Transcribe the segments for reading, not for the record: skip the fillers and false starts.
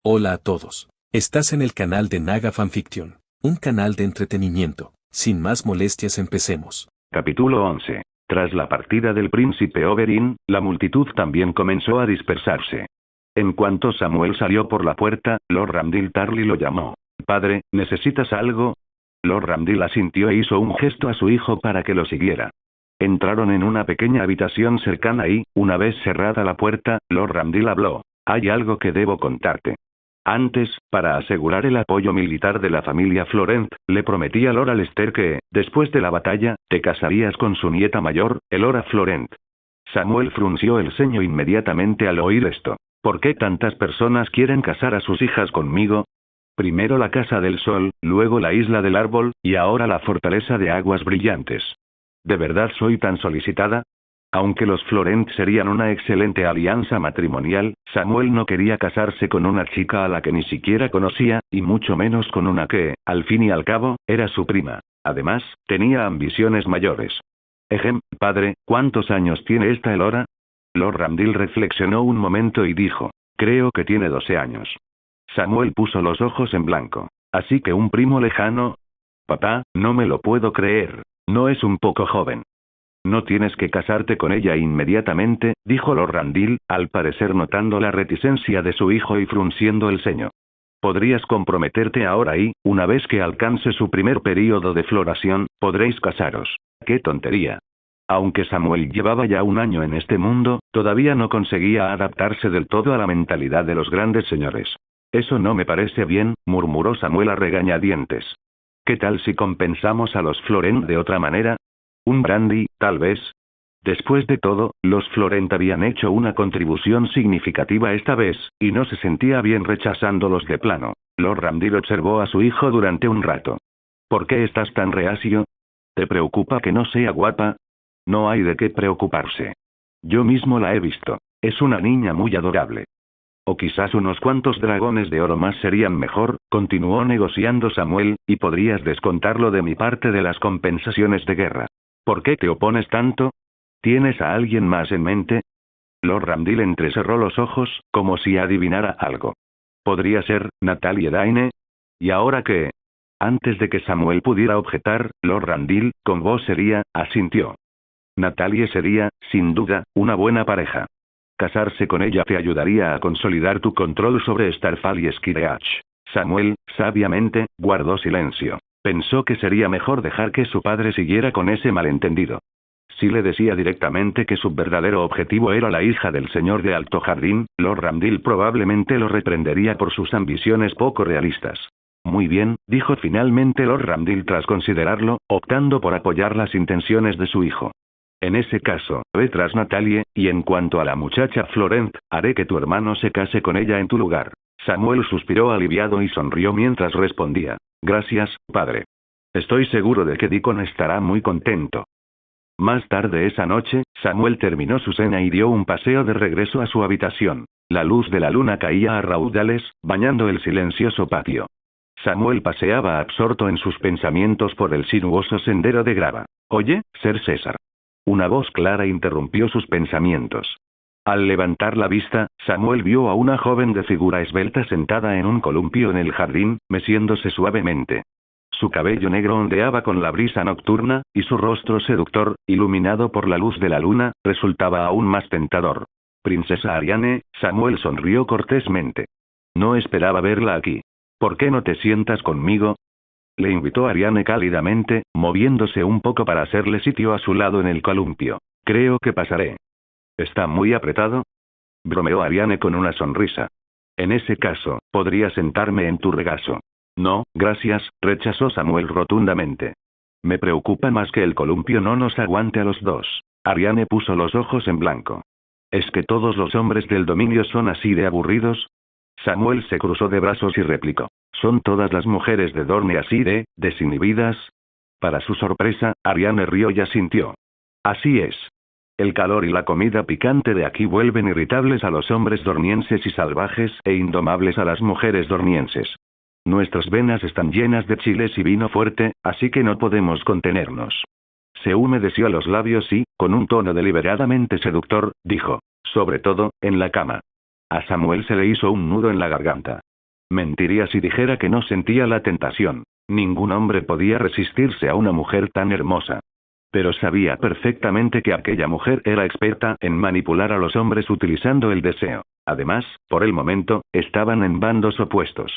Hola a todos. Estás en el canal de Naga Fanfiction, un canal de entretenimiento. Sin más molestias, empecemos. Capítulo 11. Tras la partida del príncipe Oberyn, la multitud también comenzó a dispersarse. En cuanto Samuel salió por la puerta, Lord Ramdil Tarly lo llamó. «Padre, ¿necesitas algo?» Lord Ramdil asintió e hizo un gesto a su hijo para que lo siguiera. Entraron en una pequeña habitación cercana y, una vez cerrada la puerta, Lord Ramdil habló. «Hay algo que debo contarte. Antes, para asegurar el apoyo militar de la familia Florent, le prometí a Lord Alester que, después de la batalla, te casarías con su nieta mayor, Elora Florent». Samuel frunció el ceño inmediatamente al oír esto. «¿Por qué tantas personas quieren casar a sus hijas conmigo? Primero la Casa del Sol, luego la Isla del Árbol, y ahora la Fortaleza de Aguas Brillantes. ¿De verdad soy tan solicitada?» Aunque los Florent serían una excelente alianza matrimonial, Samuel no quería casarse con una chica a la que ni siquiera conocía, y mucho menos con una que, al fin y al cabo, era su prima. Además, tenía ambiciones mayores. Padre, ¿cuántos años tiene esta Elora? Lord Ramdil reflexionó un momento y dijo. Creo que tiene 12 años. Samuel puso los ojos en blanco. ¿Así que un primo lejano? Papá, no me lo puedo creer. ¿No es un poco joven? No tienes que casarte con ella inmediatamente, dijo Lord Ramdil, al parecer notando la reticencia de su hijo y frunciendo el ceño. Podrías comprometerte ahora y, una vez que alcance su primer período de floración, podréis casaros. ¡Qué tontería! Aunque Samuel llevaba ya un año en este mundo, todavía no conseguía adaptarse del todo a la mentalidad de los grandes señores. Eso no me parece bien, murmuró Samuel a regañadientes. ¿Qué tal si compensamos a los Florent de otra manera? ¿Un brandy, tal vez? Después de todo, los Florent habían hecho una contribución significativa esta vez, y no se sentía bien rechazándolos de plano. Lord Ramdil observó a su hijo durante un rato. ¿Por qué estás tan reacio? ¿Te preocupa que no sea guapa? No hay de qué preocuparse. Yo mismo la he visto. Es una niña muy adorable. O quizás unos cuantos dragones de oro más serían mejor, continuó negociando Samuel, y podrías descontarlo de mi parte de las compensaciones de guerra. ¿Por qué te opones tanto? ¿Tienes a alguien más en mente? Lord Ramdil entrecerró los ojos, como si adivinara algo. ¿Podría ser Natalie Daine? ¿Y ahora qué? Antes de que Samuel pudiera objetar, Lord Ramdil, con voz seria, asintió. Natalie sería, sin duda, una buena pareja. Casarse con ella te ayudaría a consolidar tu control sobre Starfall y Skireach. Samuel, sabiamente, guardó silencio. Pensó que sería mejor dejar que su padre siguiera con ese malentendido. Si le decía directamente que su verdadero objetivo era la hija del señor de Alto Jardín, Lord Ramdil probablemente lo reprendería por sus ambiciones poco realistas. Muy bien, dijo finalmente Lord Ramdil tras considerarlo, optando por apoyar las intenciones de su hijo. En ese caso, ve tras Natalie, y en cuanto a la muchacha Florent, haré que tu hermano se case con ella en tu lugar. Samuel suspiró aliviado y sonrió mientras respondía. Gracias, padre. Estoy seguro de que Deacon estará muy contento. Más tarde esa noche, Samuel terminó su cena y dio un paseo de regreso a su habitación. La luz de la luna caía a raudales, bañando el silencioso patio. Samuel paseaba absorto en sus pensamientos por el sinuoso sendero de grava. Oye, Ser César. Una voz clara interrumpió sus pensamientos. Al levantar la vista, Samuel vio a una joven de figura esbelta sentada en un columpio en el jardín, meciéndose suavemente. Su cabello negro ondeaba con la brisa nocturna, y su rostro seductor, iluminado por la luz de la luna, resultaba aún más tentador. Princesa Ariane, Samuel sonrió cortésmente. No esperaba verla aquí. ¿Por qué no te sientas conmigo? Le invitó Ariane cálidamente, moviéndose un poco para hacerle sitio a su lado en el columpio. Creo que pasaré. ¿Está muy apretado? Bromeó Ariane con una sonrisa. En ese caso, podría sentarme en tu regazo. No, gracias, rechazó Samuel rotundamente. Me preocupa más que el columpio no nos aguante a los dos. Ariane puso los ojos en blanco. ¿Es que todos los hombres del dominio son así de aburridos? Samuel se cruzó de brazos y replicó. ¿Son todas las mujeres de Dorne así de desinhibidas? Para su sorpresa, Ariane rió y asintió. Así es. El calor y la comida picante de aquí vuelven irritables a los hombres dornienses y salvajes e indomables a las mujeres dornienses. Nuestras venas están llenas de chiles y vino fuerte, así que no podemos contenernos. Se humedeció los labios y, con un tono deliberadamente seductor, dijo, sobre todo, en la cama. A Samuel se le hizo un nudo en la garganta. Mentiría si dijera que no sentía la tentación. Ningún hombre podía resistirse a una mujer tan hermosa. Pero sabía perfectamente que aquella mujer era experta en manipular a los hombres utilizando el deseo. Además, por el momento, estaban en bandos opuestos.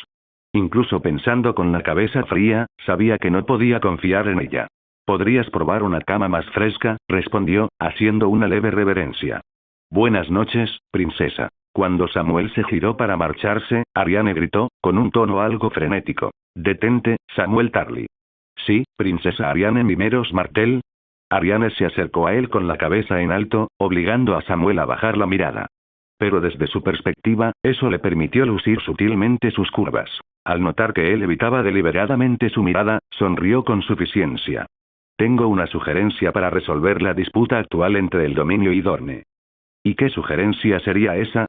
Incluso pensando con la cabeza fría, sabía que no podía confiar en ella. «¿Podrías probar una cama más fresca?», respondió, haciendo una leve reverencia. «Buenas noches, princesa». Cuando Samuel se giró para marcharse, Ariane gritó, con un tono algo frenético. «Detente, Samuel Tarly». «Sí, princesa Ariane Mimeros Martel». Ariane se acercó a él con la cabeza en alto, obligando a Samuel a bajar la mirada. Pero desde su perspectiva, eso le permitió lucir sutilmente sus curvas. Al notar que él evitaba deliberadamente su mirada, sonrió con suficiencia. «Tengo una sugerencia para resolver la disputa actual entre el dominio y Dorne». «¿Y qué sugerencia sería esa?».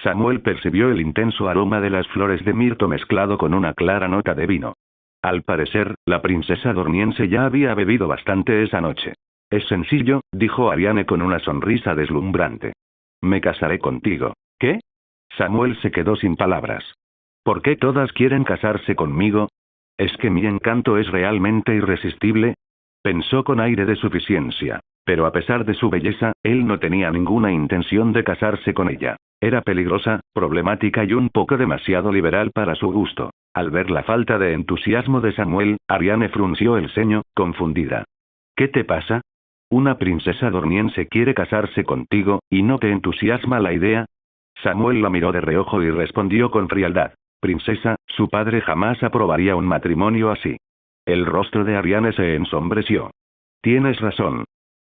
Samuel percibió el intenso aroma de las flores de mirto mezclado con una clara nota de vino. Al parecer, la princesa dorniense ya había bebido bastante esa noche. «Es sencillo», dijo Ariane con una sonrisa deslumbrante. «Me casaré contigo». «¿Qué?». Samuel se quedó sin palabras. «¿Por qué todas quieren casarse conmigo? ¿Es que mi encanto es realmente irresistible?». Pensó con aire de suficiencia. Pero a pesar de su belleza, él no tenía ninguna intención de casarse con ella. Era peligrosa, problemática y un poco demasiado liberal para su gusto. Al ver la falta de entusiasmo de Samuel, Ariane frunció el ceño, confundida. «¿Qué te pasa? Una princesa dorniense quiere casarse contigo, ¿y no te entusiasma la idea?». Samuel la miró de reojo y respondió con frialdad. «Princesa, su padre jamás aprobaría un matrimonio así». El rostro de Ariane se ensombreció. «Tienes razón.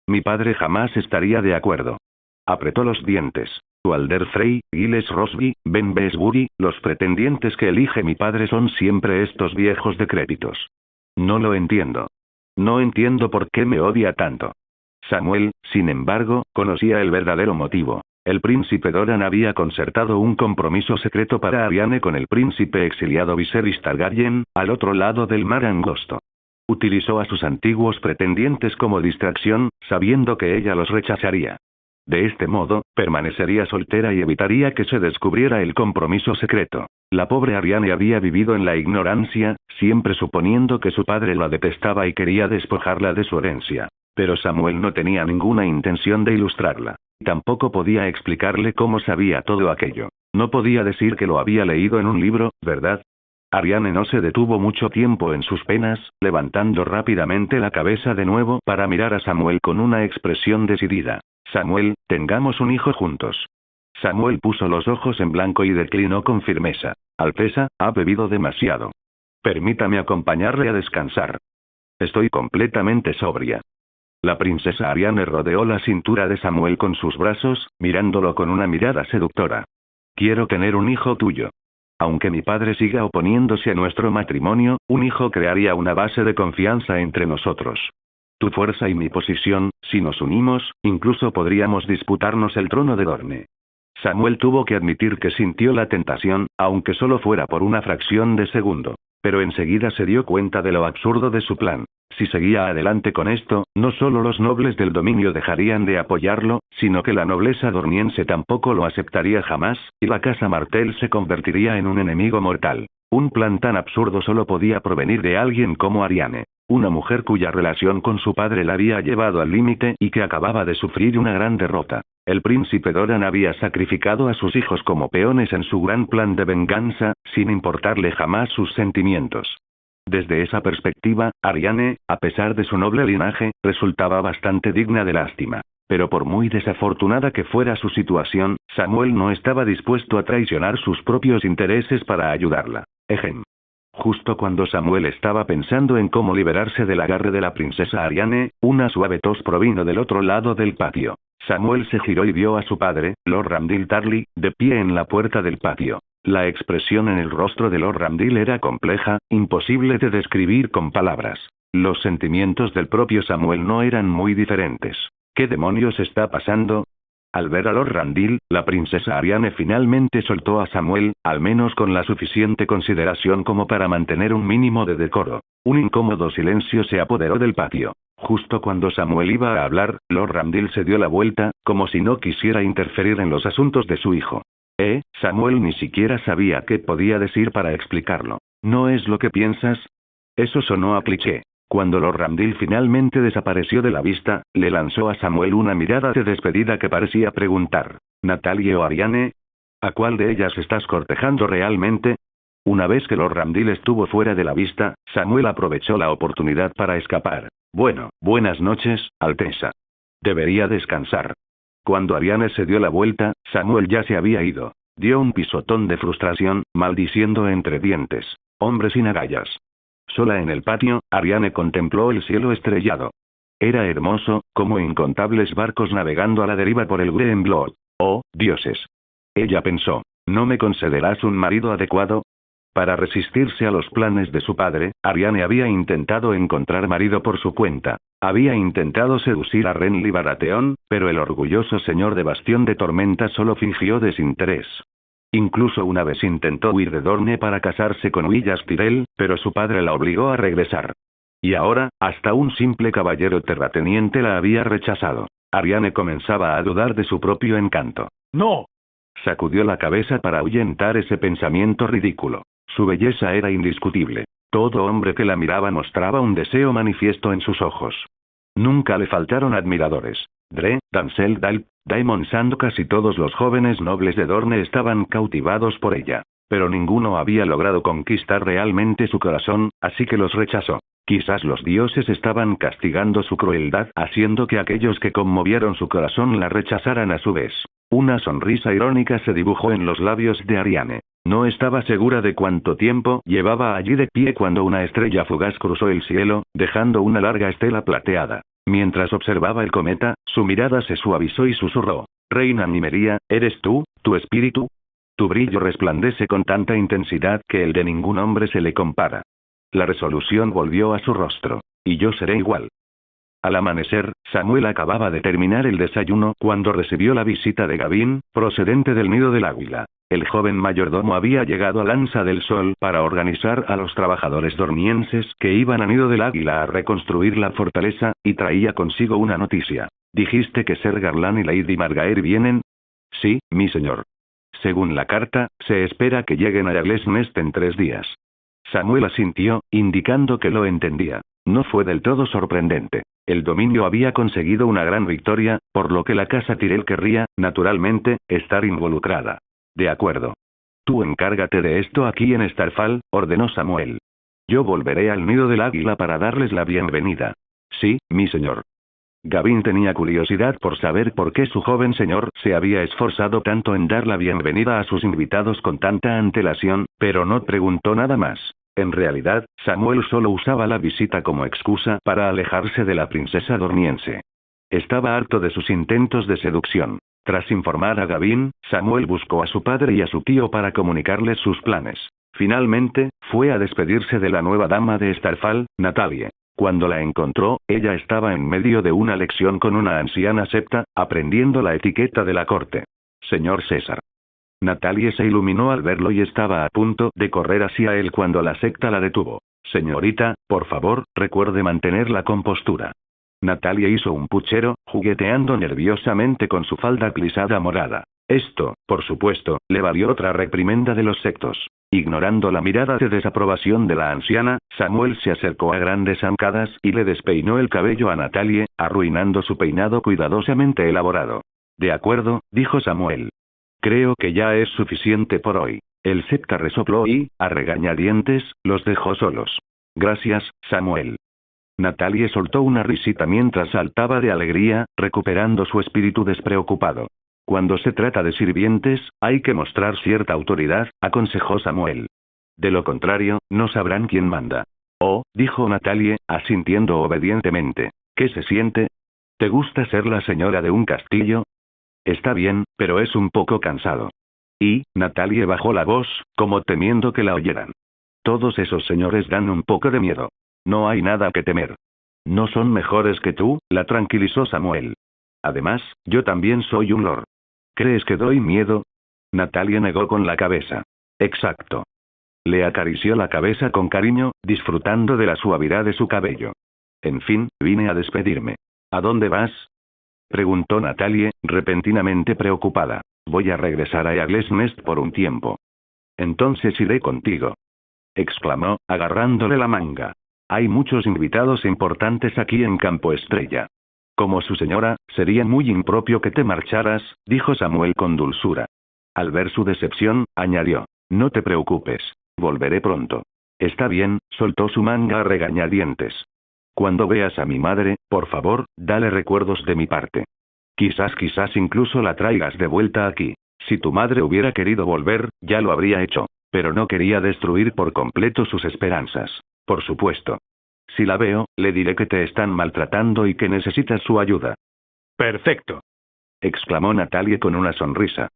Mi padre jamás estaría de acuerdo». Apretó los dientes. «Walder Frey, Giles Rosby, Ben Besbury, los pretendientes que elige mi padre son siempre estos viejos decrépitos. No lo entiendo. No entiendo por qué me odia tanto». Samuel, sin embargo, conocía el verdadero motivo. El príncipe Doran había concertado un compromiso secreto para Ariane con el príncipe exiliado Viserys Targaryen, al otro lado del mar angosto. Utilizó a sus antiguos pretendientes como distracción, sabiendo que ella los rechazaría. De este modo, permanecería soltera y evitaría que se descubriera el compromiso secreto. La pobre Ariane había vivido en la ignorancia, siempre suponiendo que su padre la detestaba y quería despojarla de su herencia. Pero Samuel no tenía ninguna intención de ilustrarla. Tampoco podía explicarle cómo sabía todo aquello. No podía decir que lo había leído en un libro, ¿verdad? Ariane no se detuvo mucho tiempo en sus penas, levantando rápidamente la cabeza de nuevo para mirar a Samuel con una expresión decidida. «Samuel, tengamos un hijo juntos». Samuel puso los ojos en blanco y declinó con firmeza. «Alteza, ha bebido demasiado. Permítame acompañarle a descansar». «Estoy completamente sobria». La princesa Ariane rodeó la cintura de Samuel con sus brazos, mirándolo con una mirada seductora. «Quiero tener un hijo tuyo. Aunque mi padre siga oponiéndose a nuestro matrimonio, un hijo crearía una base de confianza entre nosotros. Tu fuerza y mi posición, si nos unimos, incluso podríamos disputarnos el trono de Dorne». Samuel tuvo que admitir que sintió la tentación, aunque solo fuera por una fracción de segundo. Pero enseguida se dio cuenta de lo absurdo de su plan. Si seguía adelante con esto, no solo los nobles del dominio dejarían de apoyarlo, sino que la nobleza dorniense tampoco lo aceptaría jamás, y la casa Martell se convertiría en un enemigo mortal. Un plan tan absurdo solo podía provenir de alguien como Ariane. Una mujer cuya relación con su padre la había llevado al límite y que acababa de sufrir una gran derrota. El príncipe Doran había sacrificado a sus hijos como peones en su gran plan de venganza, sin importarle jamás sus sentimientos. Desde esa perspectiva, Ariane, a pesar de su noble linaje, resultaba bastante digna de lástima. Pero por muy desafortunada que fuera su situación, Samuel no estaba dispuesto a traicionar sus propios intereses para ayudarla. Ejem. Justo cuando Samuel estaba pensando en cómo liberarse del agarre de la princesa Ariane, una suave tos provino del otro lado del patio. Samuel se giró y vio a su padre, Lord Ramdil Tarly, de pie en la puerta del patio. La expresión en el rostro de Lord Ramdil era compleja, imposible de describir con palabras. Los sentimientos del propio Samuel no eran muy diferentes. ¿Qué demonios está pasando? Al ver a Lord Ramdil, la princesa Ariane finalmente soltó a Samuel, al menos con la suficiente consideración como para mantener un mínimo de decoro. Un incómodo silencio se apoderó del patio. Justo cuando Samuel iba a hablar, Lord Ramdil se dio la vuelta, como si no quisiera interferir en los asuntos de su hijo. Samuel ni siquiera sabía qué podía decir para explicarlo. ¿No es lo que piensas? Eso sonó a cliché. Cuando Lord Ramdil finalmente desapareció de la vista, le lanzó a Samuel una mirada de despedida que parecía preguntar: ¿Natalie o Ariane? ¿A cuál de ellas estás cortejando realmente? Una vez que Lord Ramdil estuvo fuera de la vista, Samuel aprovechó la oportunidad para escapar. Bueno, buenas noches, Alteza. Debería descansar. Cuando Ariane se dio la vuelta, Samuel ya se había ido. Dio un pisotón de frustración, maldiciendo entre dientes. Hombre sin agallas. Sola en el patio, Ariane contempló el cielo estrellado. Era hermoso, como incontables barcos navegando a la deriva por el Green Blood. Oh, dioses. Ella pensó, ¿no me concederás un marido adecuado? Para resistirse a los planes de su padre, Ariane había intentado encontrar marido por su cuenta. Había intentado seducir a Renly Baratheon, pero el orgulloso señor de Bastión de Tormenta solo fingió desinterés. Incluso una vez intentó huir de Dorne para casarse con Willas Tyrell, pero su padre la obligó a regresar. Y ahora, hasta un simple caballero terrateniente la había rechazado. Ariane comenzaba a dudar de su propio encanto. ¡No! Sacudió la cabeza para ahuyentar ese pensamiento ridículo. Su belleza era indiscutible. Todo hombre que la miraba mostraba un deseo manifiesto en sus ojos. Nunca le faltaron admiradores. Dre, Dancel Dalp, Daemon Sand, casi todos los jóvenes nobles de Dorne estaban cautivados por ella. Pero ninguno había logrado conquistar realmente su corazón, así que los rechazó. Quizás los dioses estaban castigando su crueldad, haciendo que aquellos que conmovieron su corazón la rechazaran a su vez. Una sonrisa irónica se dibujó en los labios de Ariane. No estaba segura de cuánto tiempo llevaba allí de pie cuando una estrella fugaz cruzó el cielo, dejando una larga estela plateada. Mientras observaba el cometa, su mirada se suavizó y susurró: Reina Nymeria, ¿eres tú, tu espíritu? Tu brillo resplandece con tanta intensidad que el de ningún hombre se le compara. La resolución volvió a su rostro. Y yo seré igual. Al amanecer, Samuel acababa de terminar el desayuno cuando recibió la visita de Gavin, procedente del Nido del Águila. El joven mayordomo había llegado a Lanza del Sol para organizar a los trabajadores dornienses que iban a Nido del Águila a reconstruir la fortaleza, y traía consigo una noticia. ¿Dijiste que Ser Garland y Lady Margaery vienen? Sí, mi señor. Según la carta, se espera que lleguen a Yagles Nest en 3 días. Samuel asintió, indicando que lo entendía. No fue del todo sorprendente. El dominio había conseguido una gran victoria, por lo que la casa Tyrell querría, naturalmente, estar involucrada. De acuerdo. Tú encárgate de esto aquí en Starfall, ordenó Samuel. Yo volveré al Nido del Águila para darles la bienvenida. Sí, mi señor. Gavin tenía curiosidad por saber por qué su joven señor se había esforzado tanto en dar la bienvenida a sus invitados con tanta antelación, pero no preguntó nada más. En realidad, Samuel solo usaba la visita como excusa para alejarse de la princesa dorniense. Estaba harto de sus intentos de seducción. Tras informar a Gavin, Samuel buscó a su padre y a su tío para comunicarles sus planes. Finalmente, fue a despedirse de la nueva dama de Starfall, Natalie. Cuando la encontró, ella estaba en medio de una lección con una anciana septa, aprendiendo la etiqueta de la corte. Señor César. Natalie se iluminó al verlo y estaba a punto de correr hacia él cuando la secta la detuvo. Señorita, por favor, recuerde mantener la compostura. Natalie hizo un puchero, jugueteando nerviosamente con su falda plisada morada. Esto, por supuesto, le valió otra reprimenda de los sectos. Ignorando la mirada de desaprobación de la anciana, Samuel se acercó a grandes zancadas y le despeinó el cabello a Natalie, arruinando su peinado cuidadosamente elaborado. De acuerdo, dijo Samuel. Creo que ya es suficiente por hoy. El septa resopló y, a regañadientes, los dejó solos. Gracias, Samuel. Natalie soltó una risita mientras saltaba de alegría, recuperando su espíritu despreocupado. Cuando se trata de sirvientes, hay que mostrar cierta autoridad, aconsejó Samuel. De lo contrario, no sabrán quién manda. Oh, dijo Natalie, asintiendo obedientemente. ¿Qué se siente? ¿Te gusta ser la señora de un castillo? Está bien, pero es un poco cansado. Y, Natalie bajó la voz, como temiendo que la oyeran. Todos esos señores dan un poco de miedo. No hay nada que temer. No son mejores que tú, la tranquilizó Samuel. Además, yo también soy un lord. ¿Crees que doy miedo? Natalie negó con la cabeza. Exacto. Le acarició la cabeza con cariño, disfrutando de la suavidad de su cabello. En fin, vine a despedirme. ¿A dónde vas? Preguntó Natalie, repentinamente preocupada. Voy a regresar a Eagles Nest por un tiempo. Entonces iré contigo. Exclamó, agarrándole la manga. Hay muchos invitados importantes aquí en Campo Estrella. Como su señora, sería muy impropio que te marcharas, dijo Samuel con dulzura. Al ver su decepción, añadió. No te preocupes. Volveré pronto. Está bien, soltó su manga a regañadientes. Cuando veas a mi madre, por favor, dale recuerdos de mi parte. Quizás incluso la traigas de vuelta aquí. Si tu madre hubiera querido volver, ya lo habría hecho. Pero no quería destruir por completo sus esperanzas. Por supuesto. Si la veo, le diré que te están maltratando y que necesitas su ayuda. Perfecto. Exclamó Natalie con una sonrisa.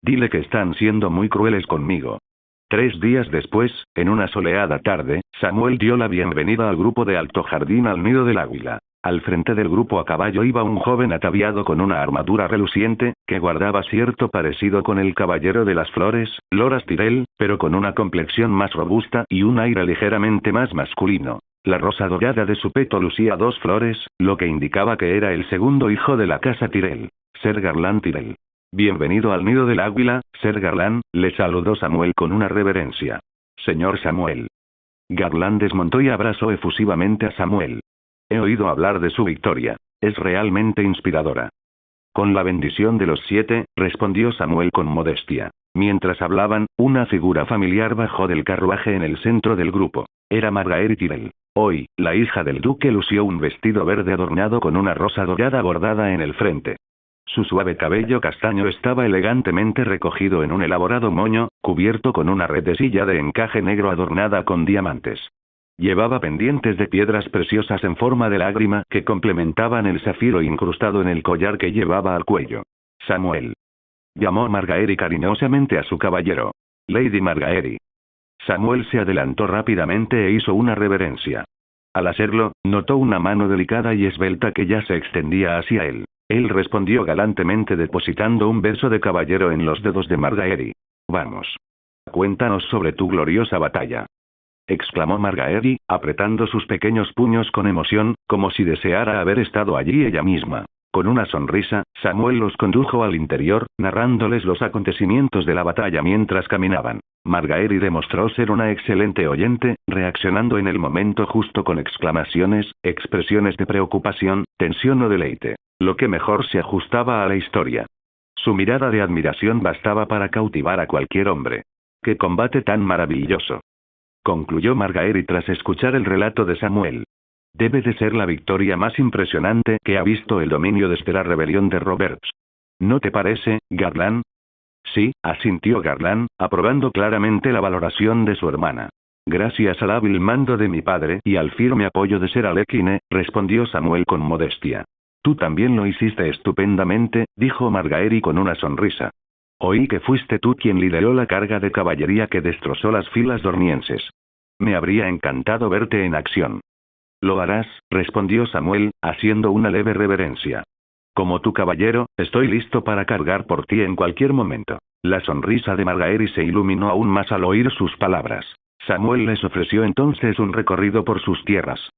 Dile que están siendo muy crueles conmigo. 3 días después, en una soleada tarde, Samuel dio la bienvenida al grupo de Alto Jardín al Nido del Águila. Al frente del grupo a caballo iba un joven ataviado con una armadura reluciente, que guardaba cierto parecido con el caballero de las flores, Loras Tyrell, pero con una complexión más robusta y un aire ligeramente más masculino. La rosa dorada de su peto lucía 2 flores, lo que indicaba que era el segundo hijo de la casa Tyrell, Ser Garland Tyrell. Bienvenido al Nido del Águila, Ser Garland, le saludó Samuel con una reverencia. Señor Samuel. Garland desmontó y abrazó efusivamente a Samuel. He oído hablar de su victoria. Es realmente inspiradora. Con la bendición de los 7, respondió Samuel con modestia. Mientras hablaban, una figura familiar bajó del carruaje en el centro del grupo. Era Margaery Tyrell. Hoy, la hija del duque lució un vestido verde adornado con una rosa dorada bordada en el frente. Su suave cabello castaño estaba elegantemente recogido en un elaborado moño, cubierto con una redecilla de encaje negro adornada con diamantes. Llevaba pendientes de piedras preciosas en forma de lágrima que complementaban el zafiro incrustado en el collar que llevaba al cuello. Samuel. Llamó Margaery cariñosamente a su caballero. Lady Margaery. Samuel se adelantó rápidamente e hizo una reverencia. Al hacerlo, notó una mano delicada y esbelta que ya se extendía hacia él. Él respondió galantemente depositando un beso de caballero en los dedos de Margaery. Vamos. Cuéntanos sobre tu gloriosa batalla. Exclamó Margaery, apretando sus pequeños puños con emoción, como si deseara haber estado allí ella misma. Con una sonrisa, Samuel los condujo al interior, narrándoles los acontecimientos de la batalla mientras caminaban. Margaery demostró ser una excelente oyente, reaccionando en el momento justo con exclamaciones, expresiones de preocupación, tensión o deleite, lo que mejor se ajustaba a la historia. Su mirada de admiración bastaba para cautivar a cualquier hombre. ¡Qué combate tan maravilloso!, concluyó Margaery tras escuchar el relato de Samuel. Debe de ser la victoria más impresionante que ha visto el dominio desde la rebelión de Roberts. ¿No te parece, Garland? Sí, asintió Garland, aprobando claramente la valoración de su hermana. Gracias al hábil mando de mi padre y al firme apoyo de Ser Alekine, respondió Samuel con modestia. Tú también lo hiciste estupendamente, dijo Margaery con una sonrisa. Oí que fuiste tú quien lideró la carga de caballería que destrozó las filas dornienses. Me habría encantado verte en acción. Lo harás, respondió Samuel, haciendo una leve reverencia. Como tu caballero, estoy listo para cargar por ti en cualquier momento. La sonrisa de Margaery se iluminó aún más al oír sus palabras. Samuel les ofreció entonces un recorrido por sus tierras.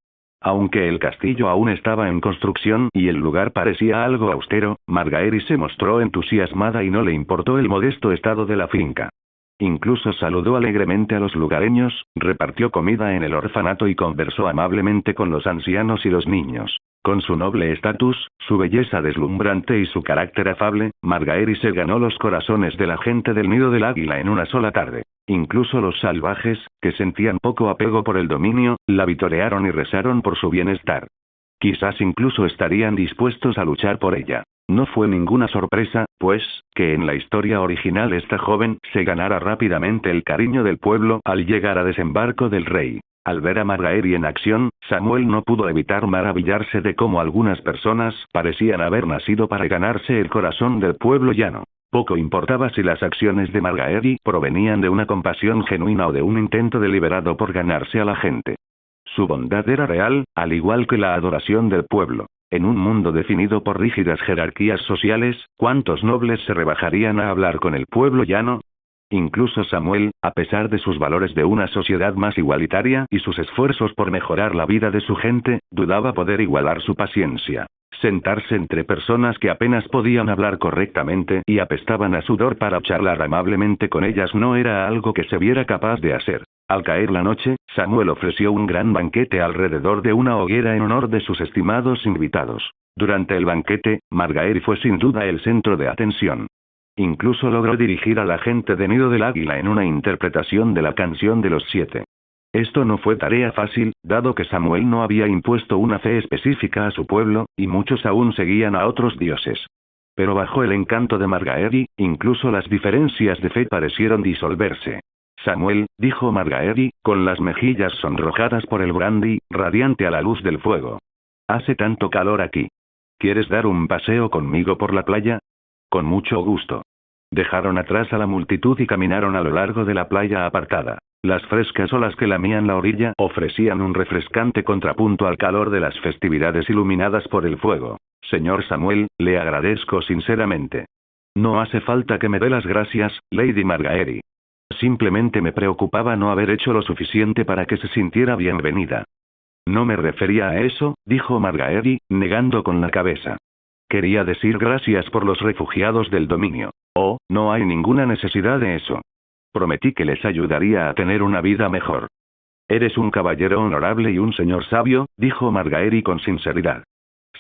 Aunque el castillo aún estaba en construcción y el lugar parecía algo austero, Margaery se mostró entusiasmada y no le importó el modesto estado de la finca. Incluso saludó alegremente a los lugareños, repartió comida en el orfanato y conversó amablemente con los ancianos y los niños. Con su noble estatus, su belleza deslumbrante y su carácter afable, Margaery se ganó los corazones de la gente del Nido del Águila en una sola tarde. Incluso los salvajes, que sentían poco apego por el dominio, la vitorearon y rezaron por su bienestar. Quizás incluso estarían dispuestos a luchar por ella. No fue ninguna sorpresa, pues, que en la historia original esta joven se ganara rápidamente el cariño del pueblo al llegar a desembarco del rey. Al ver a Margaery en acción, Samuel no pudo evitar maravillarse de cómo algunas personas parecían haber nacido para ganarse el corazón del pueblo llano. Poco importaba si las acciones de Margaery provenían de una compasión genuina o de un intento deliberado por ganarse a la gente. Su bondad era real, al igual que la adoración del pueblo. En un mundo definido por rígidas jerarquías sociales, ¿cuántos nobles se rebajarían a hablar con el pueblo llano? Incluso Samuel, a pesar de sus valores de una sociedad más igualitaria y sus esfuerzos por mejorar la vida de su gente, dudaba poder igualar su paciencia. Sentarse entre personas que apenas podían hablar correctamente y apestaban a sudor para charlar amablemente con ellas no era algo que se viera capaz de hacer. Al caer la noche, Samuel ofreció un gran banquete alrededor de una hoguera en honor de sus estimados invitados. Durante el banquete, Margaery fue sin duda el centro de atención. Incluso logró dirigir a la gente de Nido del Águila en una interpretación de la canción de los 7. Esto no fue tarea fácil, dado que Samuel no había impuesto una fe específica a su pueblo, y muchos aún seguían a otros dioses. Pero bajo el encanto de Margaery, incluso las diferencias de fe parecieron disolverse. Samuel, dijo Margaery, con las mejillas sonrojadas por el brandy, radiante a la luz del fuego. Hace tanto calor aquí. ¿Quieres dar un paseo conmigo por la playa? Con mucho gusto. Dejaron atrás a la multitud y caminaron a lo largo de la playa apartada. Las frescas olas que lamían la orilla ofrecían un refrescante contrapunto al calor de las festividades iluminadas por el fuego. Señor Samuel, le agradezco sinceramente. No hace falta que me dé las gracias, Lady Margaery. Simplemente me preocupaba no haber hecho lo suficiente para que se sintiera bienvenida. No me refería a eso, dijo Margaery, negando con la cabeza. Quería decir gracias por los refugiados del dominio. Oh, no hay ninguna necesidad de eso. Prometí que les ayudaría a tener una vida mejor. Eres un caballero honorable y un señor sabio, dijo Margaery con sinceridad.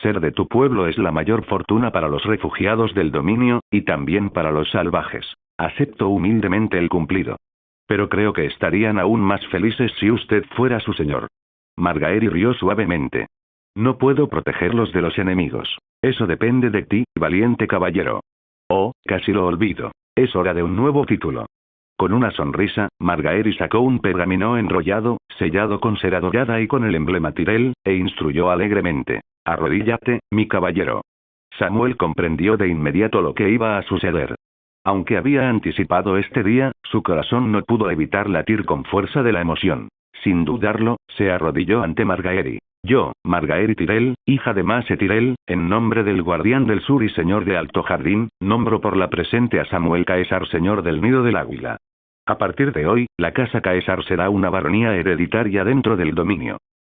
Ser de tu pueblo es la mayor fortuna para los refugiados del dominio, y también para los salvajes. Acepto humildemente el cumplido. Pero creo que estarían aún más felices si usted fuera su señor. Margaery rió suavemente. No puedo protegerlos de los enemigos. Eso depende de ti, valiente caballero. Oh, casi lo olvido. Es hora de un nuevo título. Con una sonrisa, Margaery sacó un pergamino enrollado, sellado con cera dorada y con el emblema Tyrell, e instruyó alegremente. Arrodíllate, mi caballero. Samuel comprendió de inmediato lo que iba a suceder. Aunque había anticipado este día, su corazón no pudo evitar latir con fuerza de la emoción. Sin dudarlo, se arrodilló ante Margaery. Yo, Margaery Tyrell, hija de Maese Tyrell, en nombre del Guardián del Sur y Señor de Alto Jardín, nombro por la presente a Samuel Caesar Señor del Nido del Águila. A partir de hoy, la casa Caesar será una baronía hereditaria dentro del dominio.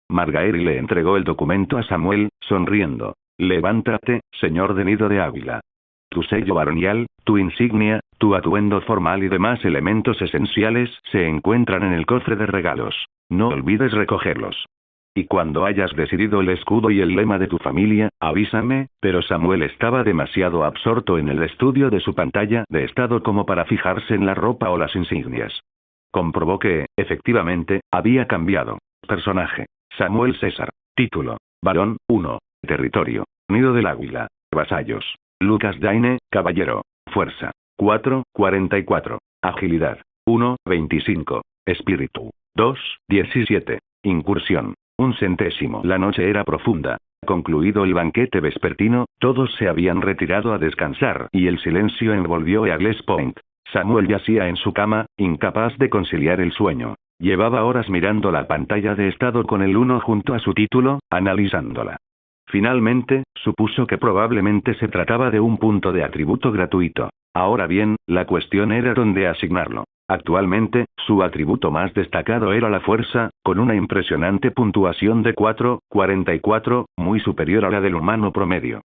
Margaery le entregó el documento a Samuel, sonriendo. Levántate, señor de Nido de Águila. Tu sello baronial, tu insignia, tu atuendo formal y demás elementos esenciales se encuentran en el cofre de regalos. No olvides recogerlos. Y cuando hayas decidido el escudo y el lema de tu familia, avísame, pero Samuel estaba demasiado absorto en el estudio de su pantalla de estado como para fijarse en la ropa o las insignias. Comprobó que, efectivamente, había cambiado. Personaje. Samuel César. Título. Varón, 1. Territorio. Nido del Águila. Vasallos. Lucas Daine, caballero. Fuerza. 4, 44. Agilidad. 1, 25. Espíritu. 2, 17. Incursión. 1 centésimo. La noche era profunda. Concluido el banquete vespertino, todos se habían retirado a descansar y el silencio envolvió Eagles Point. Samuel yacía en su cama, incapaz de conciliar el sueño. Llevaba horas mirando la pantalla de estado con el 1 junto a su título, analizándola. Finalmente, supuso que probablemente se trataba de un punto de atributo gratuito. Ahora bien, la cuestión era dónde asignarlo. Actualmente, su atributo más destacado era la fuerza, con una impresionante puntuación de 4,44, muy superior a la del humano promedio.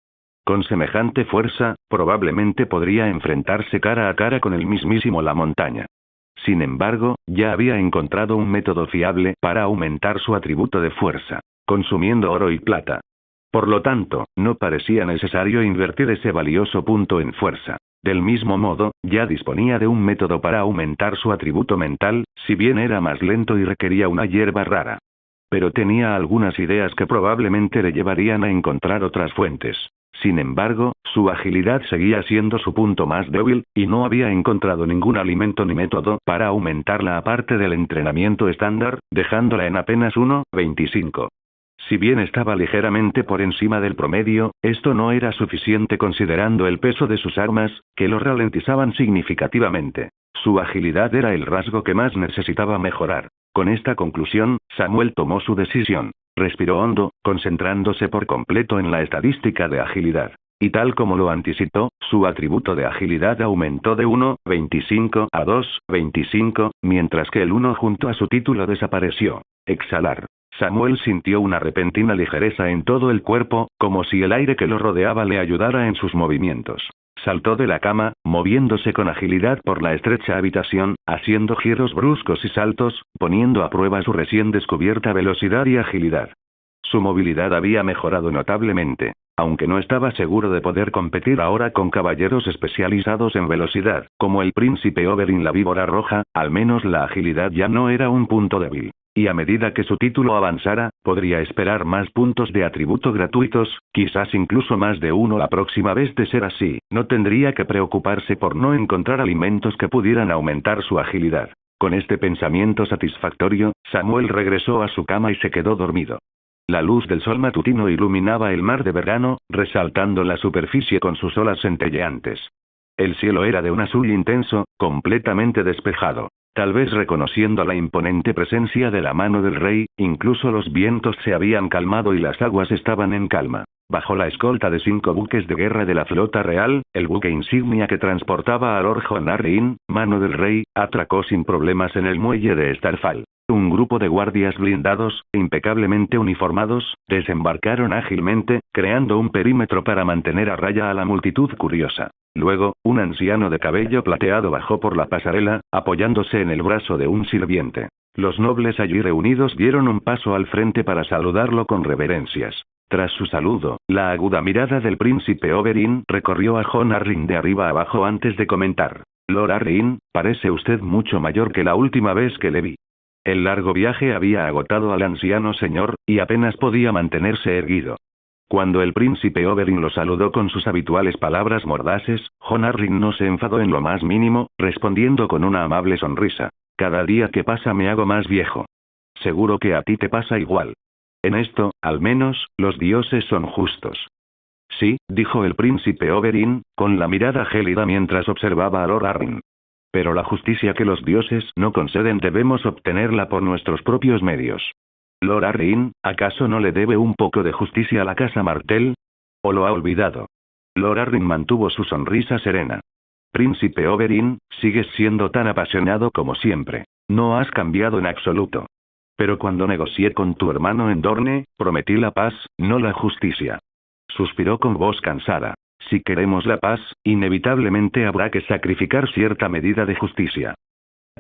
Con semejante fuerza, probablemente podría enfrentarse cara a cara con el mismísimo La Montaña. Sin embargo, ya había encontrado un método fiable para aumentar su atributo de fuerza, consumiendo oro y plata. Por lo tanto, no parecía necesario invertir ese valioso punto en fuerza. Del mismo modo, ya disponía de un método para aumentar su atributo mental, si bien era más lento y requería una hierba rara. Pero tenía algunas ideas que probablemente le llevarían a encontrar otras fuentes. Sin embargo, su agilidad seguía siendo su punto más débil, y no había encontrado ningún alimento ni método para aumentarla aparte del entrenamiento estándar, dejándola en apenas 1,25. Si bien estaba ligeramente por encima del promedio, esto no era suficiente considerando el peso de sus armas, que lo ralentizaban significativamente. Su agilidad era el rasgo que más necesitaba mejorar. Con esta conclusión, Samuel tomó su decisión. Respiró hondo, concentrándose por completo en la estadística de agilidad. Y tal como lo anticipó, su atributo de agilidad aumentó de 1,25 a 2,25, mientras que el 1 junto a su título desapareció. Exhalar. Samuel sintió una repentina ligereza en todo el cuerpo, como si el aire que lo rodeaba le ayudara en sus movimientos. Saltó de la cama, moviéndose con agilidad por la estrecha habitación, haciendo giros bruscos y saltos, poniendo a prueba su recién descubierta velocidad y agilidad. Su movilidad había mejorado notablemente. Aunque no estaba seguro de poder competir ahora con caballeros especializados en velocidad, como el príncipe Oberyn la víbora roja, al menos la agilidad ya no era un punto débil. Y a medida que su título avanzara, podría esperar más puntos de atributo gratuitos, quizás incluso más de uno la próxima vez. De ser así, no tendría que preocuparse por no encontrar alimentos que pudieran aumentar su agilidad. Con este pensamiento satisfactorio, Samuel regresó a su cama y se quedó dormido. La luz del sol matutino iluminaba el mar de verano, resaltando la superficie con sus olas centelleantes. El cielo era de un azul intenso, completamente despejado. Tal vez reconociendo la imponente presencia de la mano del rey, incluso los vientos se habían calmado y las aguas estaban en calma. Bajo la escolta de 5 buques de guerra de la flota real, el buque insignia que transportaba a Lord Jon Arryn, mano del rey, atracó sin problemas en el muelle de Starfall. Un grupo de guardias blindados, impecablemente uniformados, desembarcaron ágilmente, creando un perímetro para mantener a raya a la multitud curiosa. Luego, un anciano de cabello plateado bajó por la pasarela, apoyándose en el brazo de un sirviente. Los nobles allí reunidos dieron un paso al frente para saludarlo con reverencias. Tras su saludo, la aguda mirada del príncipe Oberyn recorrió a Jon Arryn de arriba abajo antes de comentar: Lord Arryn, parece usted mucho mayor que la última vez que le vi. El largo viaje había agotado al anciano señor, y apenas podía mantenerse erguido. Cuando el príncipe Oberyn lo saludó con sus habituales palabras mordaces, Jon Arryn no se enfadó en lo más mínimo, respondiendo con una amable sonrisa: cada día que pasa me hago más viejo. Seguro que a ti te pasa igual. En esto, al menos, los dioses son justos. Sí, dijo el príncipe Oberyn, con la mirada gélida mientras observaba a Lord Arryn. Pero la justicia que los dioses no conceden debemos obtenerla por nuestros propios medios. Lord Arryn, ¿acaso no le debe un poco de justicia a la casa Martell? ¿O lo ha olvidado? Lord Arryn mantuvo su sonrisa serena. Príncipe Oberyn, sigues siendo tan apasionado como siempre. No has cambiado en absoluto. Pero cuando negocié con tu hermano en Dorne, prometí la paz, no la justicia. Suspiró con voz cansada. Si queremos la paz, inevitablemente habrá que sacrificar cierta medida de justicia.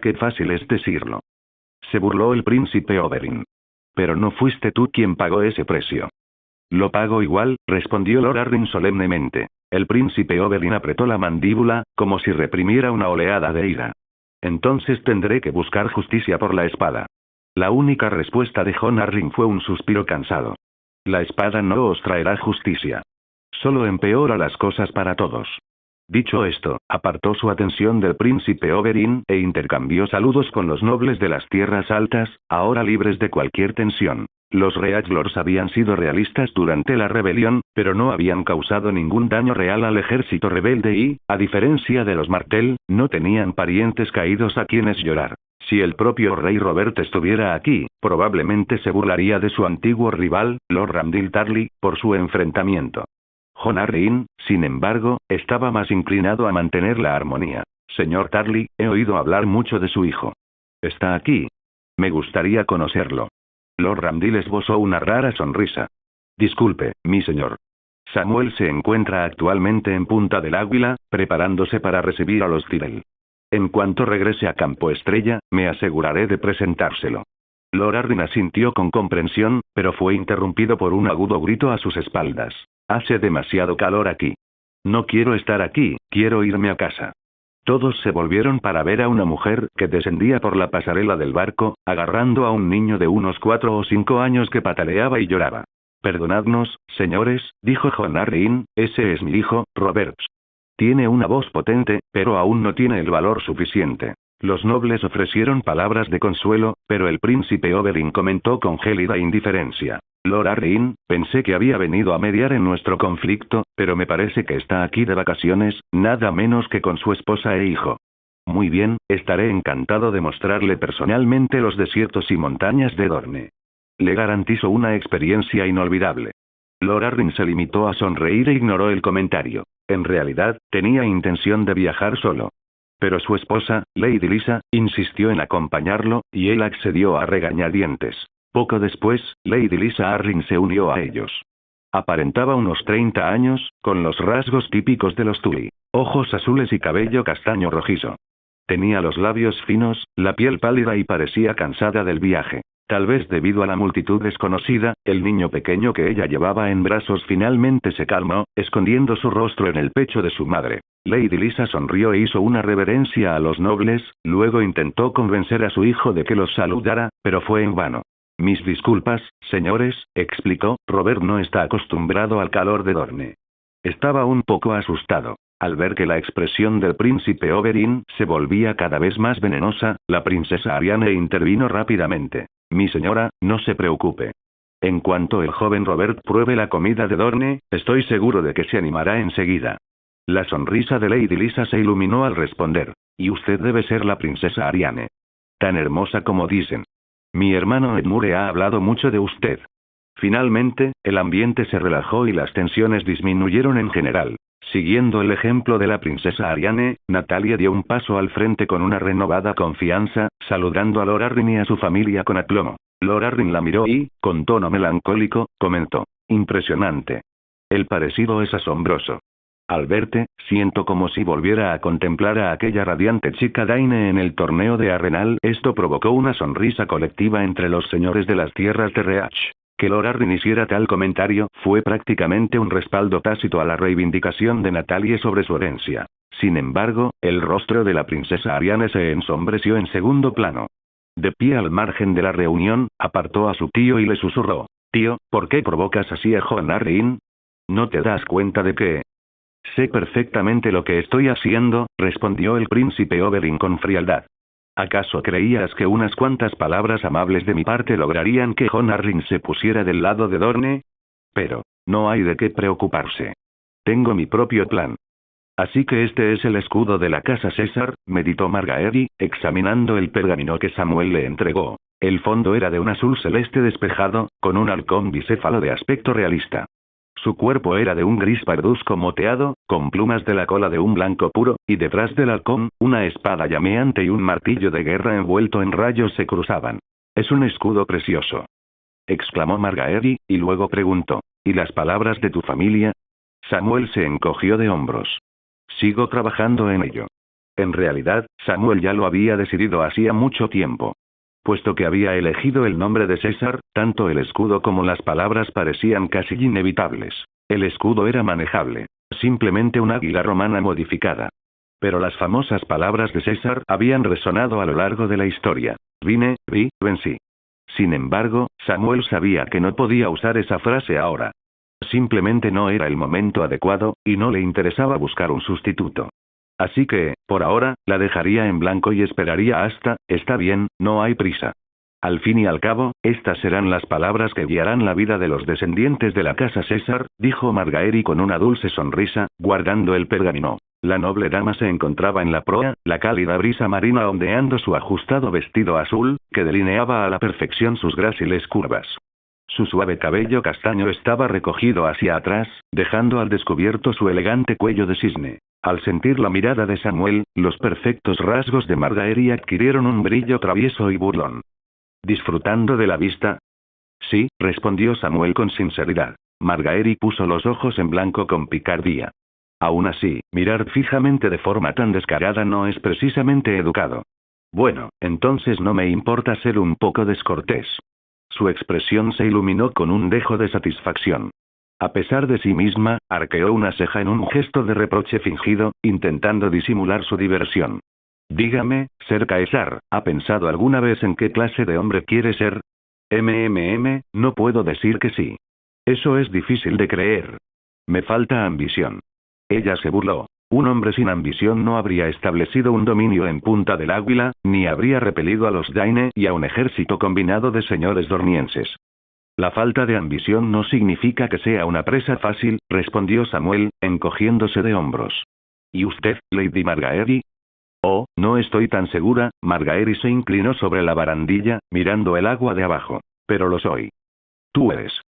Qué fácil es decirlo. Se burló el príncipe Oberyn. Pero no fuiste tú quien pagó ese precio. Lo pago igual, respondió Lord Arryn solemnemente. El príncipe Oberyn apretó la mandíbula, como si reprimiera una oleada de ira. Entonces tendré que buscar justicia por la espada. La única respuesta de Jon Arryn fue un suspiro cansado. La espada no os traerá justicia. Solo empeora las cosas para todos. Dicho esto, apartó su atención del príncipe Oberyn e intercambió saludos con los nobles de las tierras altas, ahora libres de cualquier tensión. Los Reachlords habían sido realistas durante la rebelión, pero no habían causado ningún daño real al ejército rebelde y, a diferencia de los Martell, no tenían parientes caídos a quienes llorar. Si el propio rey Robert estuviera aquí, probablemente se burlaría de su antiguo rival, Lord Ramdil Tarly, por su enfrentamiento. Jon Arryn, sin embargo, estaba más inclinado a mantener la armonía. Señor Tarly, he oído hablar mucho de su hijo. ¿Está aquí? Me gustaría conocerlo. Lord Ramdil esbozó una rara sonrisa. Disculpe, mi señor. Samuel se encuentra actualmente en Punta del Águila, preparándose para recibir a los Tyrell. En cuanto regrese a Campo Estrella, me aseguraré de presentárselo. Lord Arryn asintió con comprensión, pero fue interrumpido por un agudo grito a sus espaldas. Hace demasiado calor aquí. No quiero estar aquí, quiero irme a casa. Todos se volvieron para ver a una mujer que descendía por la pasarela del barco, agarrando a un niño de unos 4 o 5 años que pataleaba y lloraba. Perdonadnos, señores, dijo Jon Arryn, ese es mi hijo, Robert. Tiene una voz potente, pero aún no tiene el valor suficiente. Los nobles ofrecieron palabras de consuelo, pero el príncipe Oberyn comentó con gélida indiferencia. Lord Arryn, pensé que había venido a mediar en nuestro conflicto, pero me parece que está aquí de vacaciones, nada menos que con su esposa e hijo. Muy bien, estaré encantado de mostrarle personalmente los desiertos y montañas de Dorne. Le garantizo una experiencia inolvidable. Lord Arryn se limitó a sonreír e ignoró el comentario. En realidad, tenía intención de viajar solo. Pero su esposa, Lady Lysa, insistió en acompañarlo, y él accedió a regañadientes. Poco después, Lady Lisa Arryn se unió a ellos. Aparentaba unos 30 años, con los rasgos típicos de los Tully. Ojos azules y cabello castaño rojizo. Tenía los labios finos, la piel pálida y parecía cansada del viaje. Tal vez debido a la multitud desconocida, el niño pequeño que ella llevaba en brazos finalmente se calmó, escondiendo su rostro en el pecho de su madre. Lady Lisa sonrió e hizo una reverencia a los nobles, luego intentó convencer a su hijo de que los saludara, pero fue en vano. Mis disculpas, señores, explicó, Robert no está acostumbrado al calor de Dorne. Estaba un poco asustado. Al ver que la expresión del príncipe Oberyn se volvía cada vez más venenosa, la princesa Arianne intervino rápidamente. Mi señora, no se preocupe. En cuanto el joven Robert pruebe la comida de Dorne, estoy seguro de que se animará enseguida. La sonrisa de Lady Lisa se iluminó al responder. Y usted debe ser la princesa Arianne. Tan hermosa como dicen. Mi hermano Edmure ha hablado mucho de usted. Finalmente, el ambiente se relajó y las tensiones disminuyeron en general. Siguiendo el ejemplo de la princesa Arianne, Natalia dio un paso al frente con una renovada confianza, saludando a Lord Arryn y a su familia con aplomo. Lord Arryn la miró y, con tono melancólico, comentó. Impresionante. El parecido es asombroso. Al verte, siento como si volviera a contemplar a aquella radiante chica Daine en el torneo de Arenal. Esto provocó una sonrisa colectiva entre los señores de las tierras de Reach. Que Lord Arryn hiciera tal comentario fue prácticamente un respaldo tácito a la reivindicación de Natalie sobre su herencia. Sin embargo, el rostro de la princesa Arianne se ensombreció en segundo plano. De pie al margen de la reunión, apartó a su tío y le susurró. Tío, ¿por qué provocas así a Jon Arryn? ¿No te das cuenta de que...? Sé perfectamente lo que estoy haciendo, respondió el príncipe Oberyn con frialdad. ¿Acaso creías que unas cuantas palabras amables de mi parte lograrían que Jon Arryn se pusiera del lado de Dorne? Pero, no hay de qué preocuparse. Tengo mi propio plan. Así que este es el escudo de la casa César, meditó Margaery, examinando el pergamino que Samuel le entregó. El fondo era de un azul celeste despejado, con un halcón bicéfalo de aspecto realista. Su cuerpo era de un gris parduzco moteado, con plumas de la cola de un blanco puro, y detrás del halcón, una espada llameante y un martillo de guerra envuelto en rayos se cruzaban. Es un escudo precioso. Exclamó Margaery, y luego preguntó. ¿Y las palabras de tu familia? Samuel se encogió de hombros. Sigo trabajando en ello. En realidad, Samuel ya lo había decidido hacía mucho tiempo. Puesto que había elegido el nombre de César, tanto el escudo como las palabras parecían casi inevitables. El escudo era manejable. Simplemente una águila romana modificada. Pero las famosas palabras de César habían resonado a lo largo de la historia. Vine, vi, vencí. Sin embargo, Samuel sabía que no podía usar esa frase ahora. Simplemente no era el momento adecuado, y no le interesaba buscar un sustituto. Así que, por ahora, la dejaría en blanco y esperaría hasta, está bien, no hay prisa. Al fin y al cabo, estas serán las palabras que guiarán la vida de los descendientes de la casa César, dijo Margaery con una dulce sonrisa, guardando el pergamino. La noble dama se encontraba en la proa, la cálida brisa marina ondeando su ajustado vestido azul, que delineaba a la perfección sus gráciles curvas. Su suave cabello castaño estaba recogido hacia atrás, dejando al descubierto su elegante cuello de cisne. Al sentir la mirada de Samuel, los perfectos rasgos de Margaery adquirieron un brillo travieso y burlón. ¿Disfrutando de la vista? Sí, respondió Samuel con sinceridad. Margaery puso los ojos en blanco con picardía. Aún así, mirar fijamente de forma tan descarada no es precisamente educado. Bueno, entonces no me importa ser un poco descortés. Su expresión se iluminó con un dejo de satisfacción. A pesar de sí misma, arqueó una ceja en un gesto de reproche fingido, intentando disimular su diversión. Dígame, Ser Caesar, ¿ha pensado alguna vez en qué clase de hombre quiere ser? No puedo decir que sí. Eso es difícil de creer. Me falta ambición. Ella se burló. Un hombre sin ambición no habría establecido un dominio en Punta del Águila, ni habría repelido a los Daine y a un ejército combinado de señores dornienses. La falta de ambición no significa que sea una presa fácil, respondió Samuel, encogiéndose de hombros. ¿Y usted, Lady Margaery? Oh, no estoy tan segura. Margaery se inclinó sobre la barandilla, mirando el agua de abajo. Pero lo soy. Tú eres.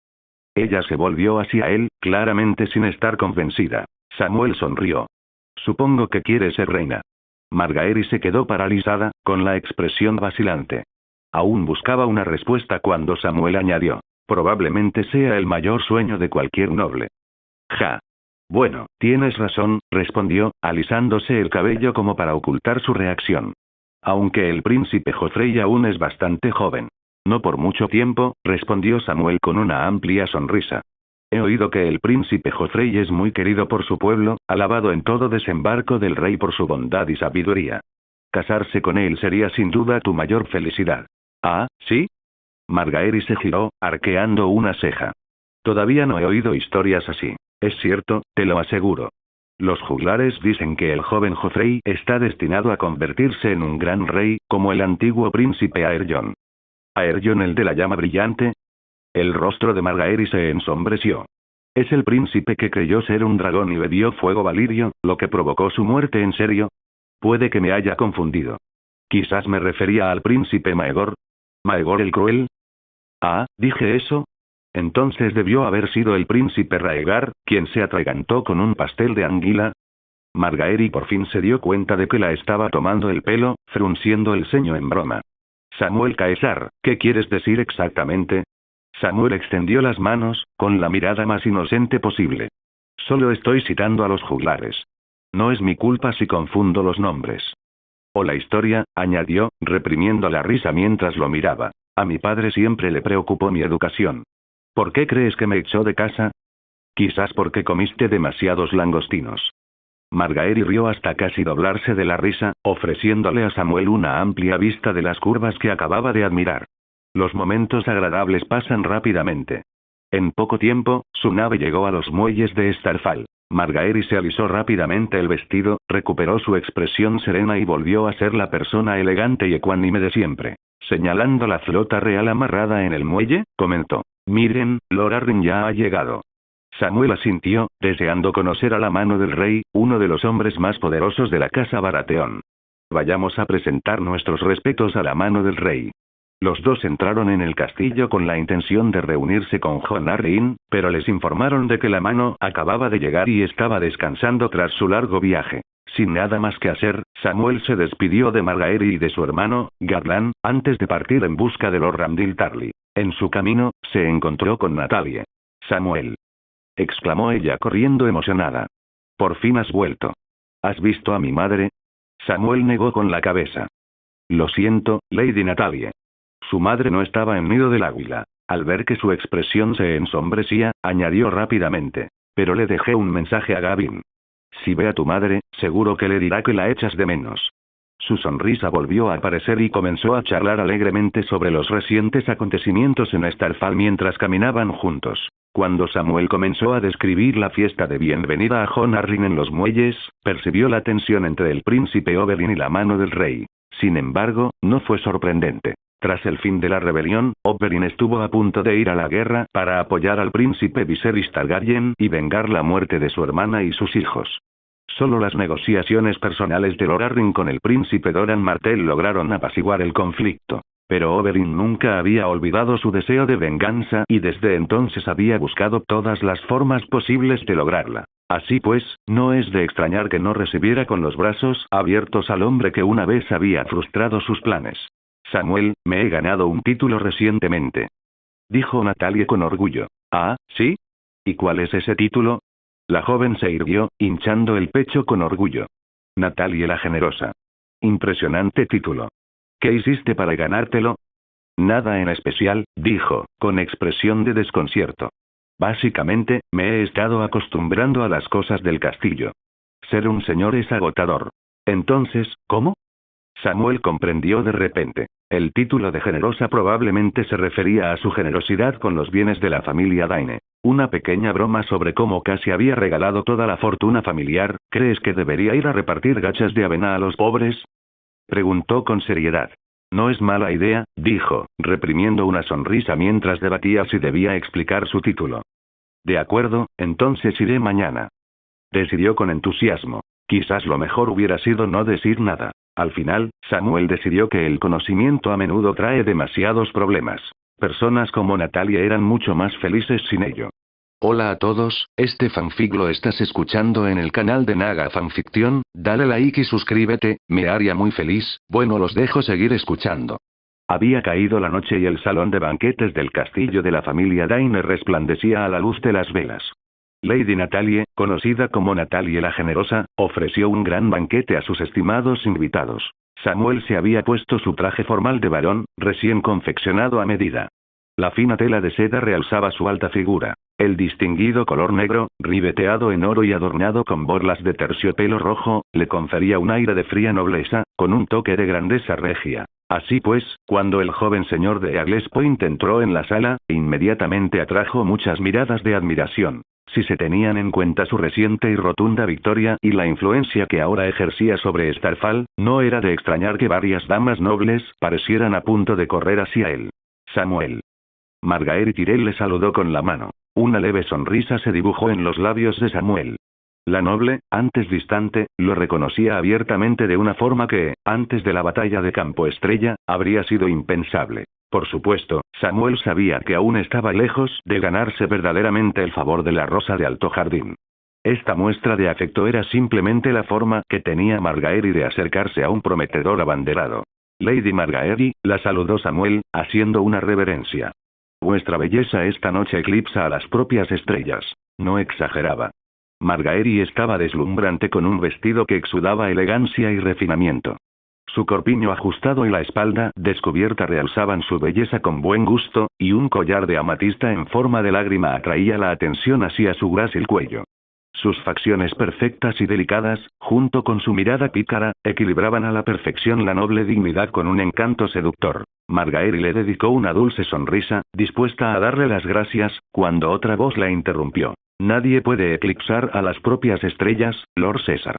Ella se volvió hacia él, claramente sin estar convencida. Samuel sonrió. Supongo que quiere ser reina. Margaery se quedó paralizada, con la expresión vacilante. Aún buscaba una respuesta cuando Samuel añadió. Probablemente sea el mayor sueño de cualquier noble. Ja. Bueno, tienes razón, respondió, alisándose el cabello como para ocultar su reacción. Aunque el príncipe Joffrey aún es bastante joven. No por mucho tiempo, respondió Samuel con una amplia sonrisa. He oído que el príncipe Joffrey es muy querido por su pueblo, alabado en todo desembarco del rey por su bondad y sabiduría. Casarse con él sería sin duda tu mayor felicidad. ¿Ah, sí? Margaery se giró, arqueando una ceja. Todavía no he oído historias así. Es cierto, te lo aseguro. Los juglares dicen que el joven Joffrey está destinado a convertirse en un gran rey, como el antiguo príncipe Aeryon. ¿Aeryon el de la llama brillante? El rostro de Margaery se ensombreció. ¿Es el príncipe que creyó ser un dragón y bebió fuego valirio, lo que provocó su muerte en serio? Puede que me haya confundido. Quizás me refería al príncipe Maegor. ¿Maegor el cruel? Ah, dije eso. Entonces debió haber sido el príncipe Raegar, quien se atragantó con un pastel de anguila. Margaery por fin se dio cuenta de que la estaba tomando el pelo, frunciendo el ceño en broma. Samuel Caesar, ¿qué quieres decir exactamente? Samuel extendió las manos, con la mirada más inocente posible. Solo estoy citando a los juglares. No es mi culpa si confundo los nombres. O la historia, añadió, reprimiendo la risa mientras lo miraba. A mi padre siempre le preocupó mi educación. ¿Por qué crees que me echó de casa? Quizás porque comiste demasiados langostinos. Margaery rió hasta casi doblarse de la risa, ofreciéndole a Samuel una amplia vista de las curvas que acababa de admirar. Los momentos agradables pasan rápidamente. En poco tiempo, su nave llegó a los muelles de Starfall. Margaery se alisó rápidamente el vestido, recuperó su expresión serena y volvió a ser la persona elegante y ecuánime de siempre. Señalando la flota real amarrada en el muelle, comentó. Miren, Lord Arryn ya ha llegado. Samuel asintió, deseando conocer a la mano del rey, uno de los hombres más poderosos de la casa Baratheon. Vayamos a presentar nuestros respetos a la mano del rey. Los dos entraron en el castillo con la intención de reunirse con Jon Arryn, pero les informaron de que la mano acababa de llegar y estaba descansando tras su largo viaje. Sin nada más que hacer, Samuel se despidió de Margaery y de su hermano, Gatlan, antes de partir en busca de Lord Ramdil Tarly. En su camino, se encontró con Natalie. Samuel. Exclamó ella corriendo emocionada. Por fin has vuelto. ¿Has visto a mi madre? Samuel negó con la cabeza. Lo siento, Lady Natalie. Su madre no estaba en Nido del Águila. Al ver que su expresión se ensombrecía, añadió rápidamente. Pero le dejé un mensaje a Gavin. Si ve a tu madre, seguro que le dirá que la echas de menos. Su sonrisa volvió a aparecer y comenzó a charlar alegremente sobre los recientes acontecimientos en Starfall mientras caminaban juntos. Cuando Samuel comenzó a describir la fiesta de bienvenida a Jon Arryn en los muelles, percibió la tensión entre el príncipe Oberyn y la mano del rey. Sin embargo, no fue sorprendente. Tras el fin de la rebelión, Oberyn estuvo a punto de ir a la guerra para apoyar al príncipe Viserys Targaryen y vengar la muerte de su hermana y sus hijos. Solo las negociaciones personales de Lord Arryn con el príncipe Doran Martell lograron apaciguar el conflicto. Pero Oberyn nunca había olvidado su deseo de venganza y desde entonces había buscado todas las formas posibles de lograrla. Así pues, no es de extrañar que no recibiera con los brazos abiertos al hombre que una vez había frustrado sus planes. Samuel, me he ganado un título recientemente. Dijo Natalie con orgullo. Ah, ¿sí? ¿Y cuál es ese título? La joven se irguió, hinchando el pecho con orgullo. Natalie la generosa. Impresionante título. ¿Qué hiciste para ganártelo? Nada en especial, dijo, con expresión de desconcierto. Básicamente, me he estado acostumbrando a las cosas del castillo. Ser un señor es agotador. Entonces, ¿cómo? Samuel comprendió de repente. El título de generosa probablemente se refería a su generosidad con los bienes de la familia Dayne. Una pequeña broma sobre cómo casi había regalado toda la fortuna familiar. ¿Crees que debería ir a repartir gachas de avena a los pobres? Preguntó con seriedad. No es mala idea, dijo, reprimiendo una sonrisa mientras debatía si debía explicar su título. De acuerdo, entonces iré mañana. Decidió con entusiasmo. Quizás lo mejor hubiera sido no decir nada. Al final, Samuel decidió que el conocimiento a menudo trae demasiados problemas. Personas como Natalia eran mucho más felices sin ello. Hola a todos, este fanfic lo estás escuchando en el canal de Naga Fanfiction, dale like y suscríbete, me haría muy feliz. Bueno, los dejo seguir escuchando. Había caído la noche y el salón de banquetes del castillo de la familia Dayne resplandecía a la luz de las velas. Lady Natalie, conocida como Natalie la Generosa, ofreció un gran banquete a sus estimados invitados. Samuel se había puesto su traje formal de varón, recién confeccionado a medida. La fina tela de seda realzaba su alta figura. El distinguido color negro, ribeteado en oro y adornado con borlas de terciopelo rojo, le confería un aire de fría nobleza, con un toque de grandeza regia. Así pues, cuando el joven señor de Eagles Point entró en la sala, inmediatamente atrajo muchas miradas de admiración. Si se tenían en cuenta su reciente y rotunda victoria y la influencia que ahora ejercía sobre Starfall, no era de extrañar que varias damas nobles parecieran a punto de correr hacia él. Samuel. Margaery Tyrell le saludó con la mano. Una leve sonrisa se dibujó en los labios de Samuel. La noble, antes distante, lo reconocía abiertamente de una forma que, antes de la batalla de Campo Estrella, habría sido impensable. Por supuesto, Samuel sabía que aún estaba lejos de ganarse verdaderamente el favor de la Rosa de Alto Jardín. Esta muestra de afecto era simplemente la forma que tenía Margaery de acercarse a un prometedor abanderado. Lady Margaery, la saludó Samuel, haciendo una reverencia. Vuestra belleza esta noche eclipsa a las propias estrellas. No exageraba. Margaery estaba deslumbrante con un vestido que exudaba elegancia y refinamiento. Su corpiño ajustado y la espalda descubierta realzaban su belleza con buen gusto, y un collar de amatista en forma de lágrima atraía la atención hacia su grácil cuello. Sus facciones perfectas y delicadas, junto con su mirada pícara, equilibraban a la perfección la noble dignidad con un encanto seductor. Margaery le dedicó una dulce sonrisa, dispuesta a darle las gracias, cuando otra voz la interrumpió. Nadie puede eclipsar a las propias estrellas, Lord César.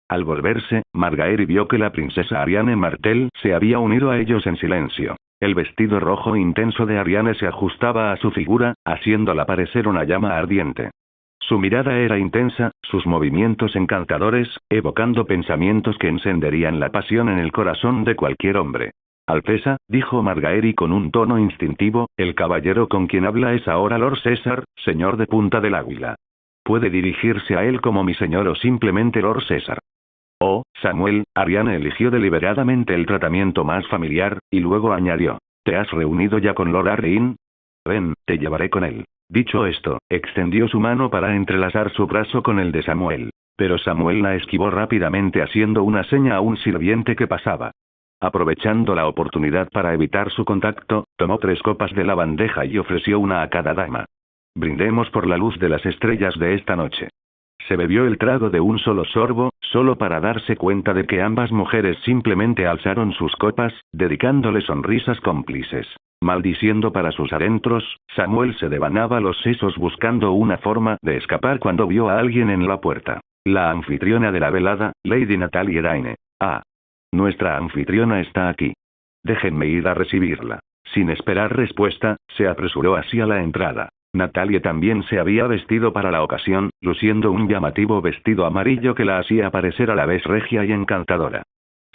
Al volverse, Margaery vio que la princesa Ariane Martell se había unido a ellos en silencio. El vestido rojo intenso de Ariane se ajustaba a su figura, haciéndola parecer una llama ardiente. Su mirada era intensa, sus movimientos encantadores, evocando pensamientos que encenderían la pasión en el corazón de cualquier hombre. Alteza, dijo Margaery con un tono instintivo, el caballero con quien habla es ahora Lord César, señor de Punta del Águila. Puede dirigirse a él como mi señor o simplemente Lord César. Oh, Samuel, Ariane eligió deliberadamente el tratamiento más familiar, y luego añadió, ¿te has reunido ya con Lord Arryn? Ven, te llevaré con él. Dicho esto, extendió su mano para entrelazar su brazo con el de Samuel. Pero Samuel la esquivó rápidamente haciendo una seña a un sirviente que pasaba. Aprovechando la oportunidad para evitar su contacto, tomó 3 copas de la bandeja y ofreció una a cada dama. Brindemos por la luz de las estrellas de esta noche. Se bebió el trago de un solo sorbo, solo para darse cuenta de que ambas mujeres simplemente alzaron sus copas, dedicándole sonrisas cómplices. Maldiciendo para sus adentros, Samuel se devanaba los sesos buscando una forma de escapar cuando vio a alguien en la puerta. La anfitriona de la velada, Lady Natalie Dayne. Ah. Nuestra anfitriona está aquí. Déjenme ir a recibirla. Sin esperar respuesta, se apresuró hacia la entrada. Natalie también se había vestido para la ocasión, luciendo un llamativo vestido amarillo que la hacía parecer a la vez regia y encantadora.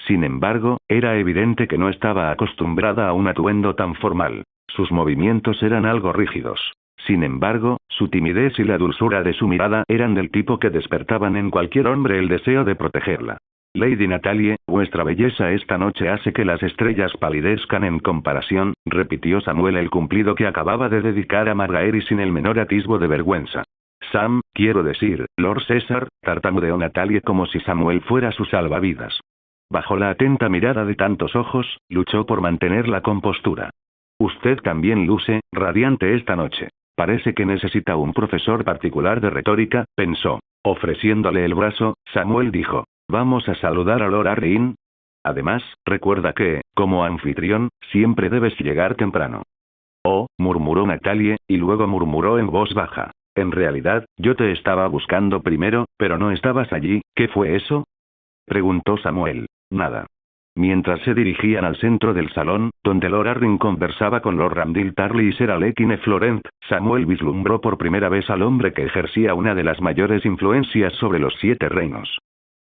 Sin embargo, era evidente que no estaba acostumbrada a un atuendo tan formal. Sus movimientos eran algo rígidos. Sin embargo, su timidez y la dulzura de su mirada eran del tipo que despertaban en cualquier hombre el deseo de protegerla. Lady Natalie, vuestra belleza esta noche hace que las estrellas palidezcan en comparación, repitió Samuel el cumplido que acababa de dedicar a Margaery sin el menor atisbo de vergüenza. Sam, quiero decir, Lord César, tartamudeó Natalie como si Samuel fuera su salvavidas. Bajo la atenta mirada de tantos ojos, luchó por mantener la compostura. Usted también luce radiante esta noche. Parece que necesita un profesor particular de retórica, pensó. Ofreciéndole el brazo, Samuel dijo. ¿Vamos a saludar a Lord Arryn? Además, recuerda que, como anfitrión, siempre debes llegar temprano. Oh, murmuró Natalie, y luego murmuró en voz baja. En realidad, yo te estaba buscando primero, pero no estabas allí. ¿Qué fue eso? Preguntó Samuel. Nada. Mientras se dirigían al centro del salón, donde Lord Arryn conversaba con Lord Ramdil Tarly y Sir Alekine Florent, Samuel vislumbró por primera vez al hombre que ejercía una de las mayores influencias sobre los 7 reinos.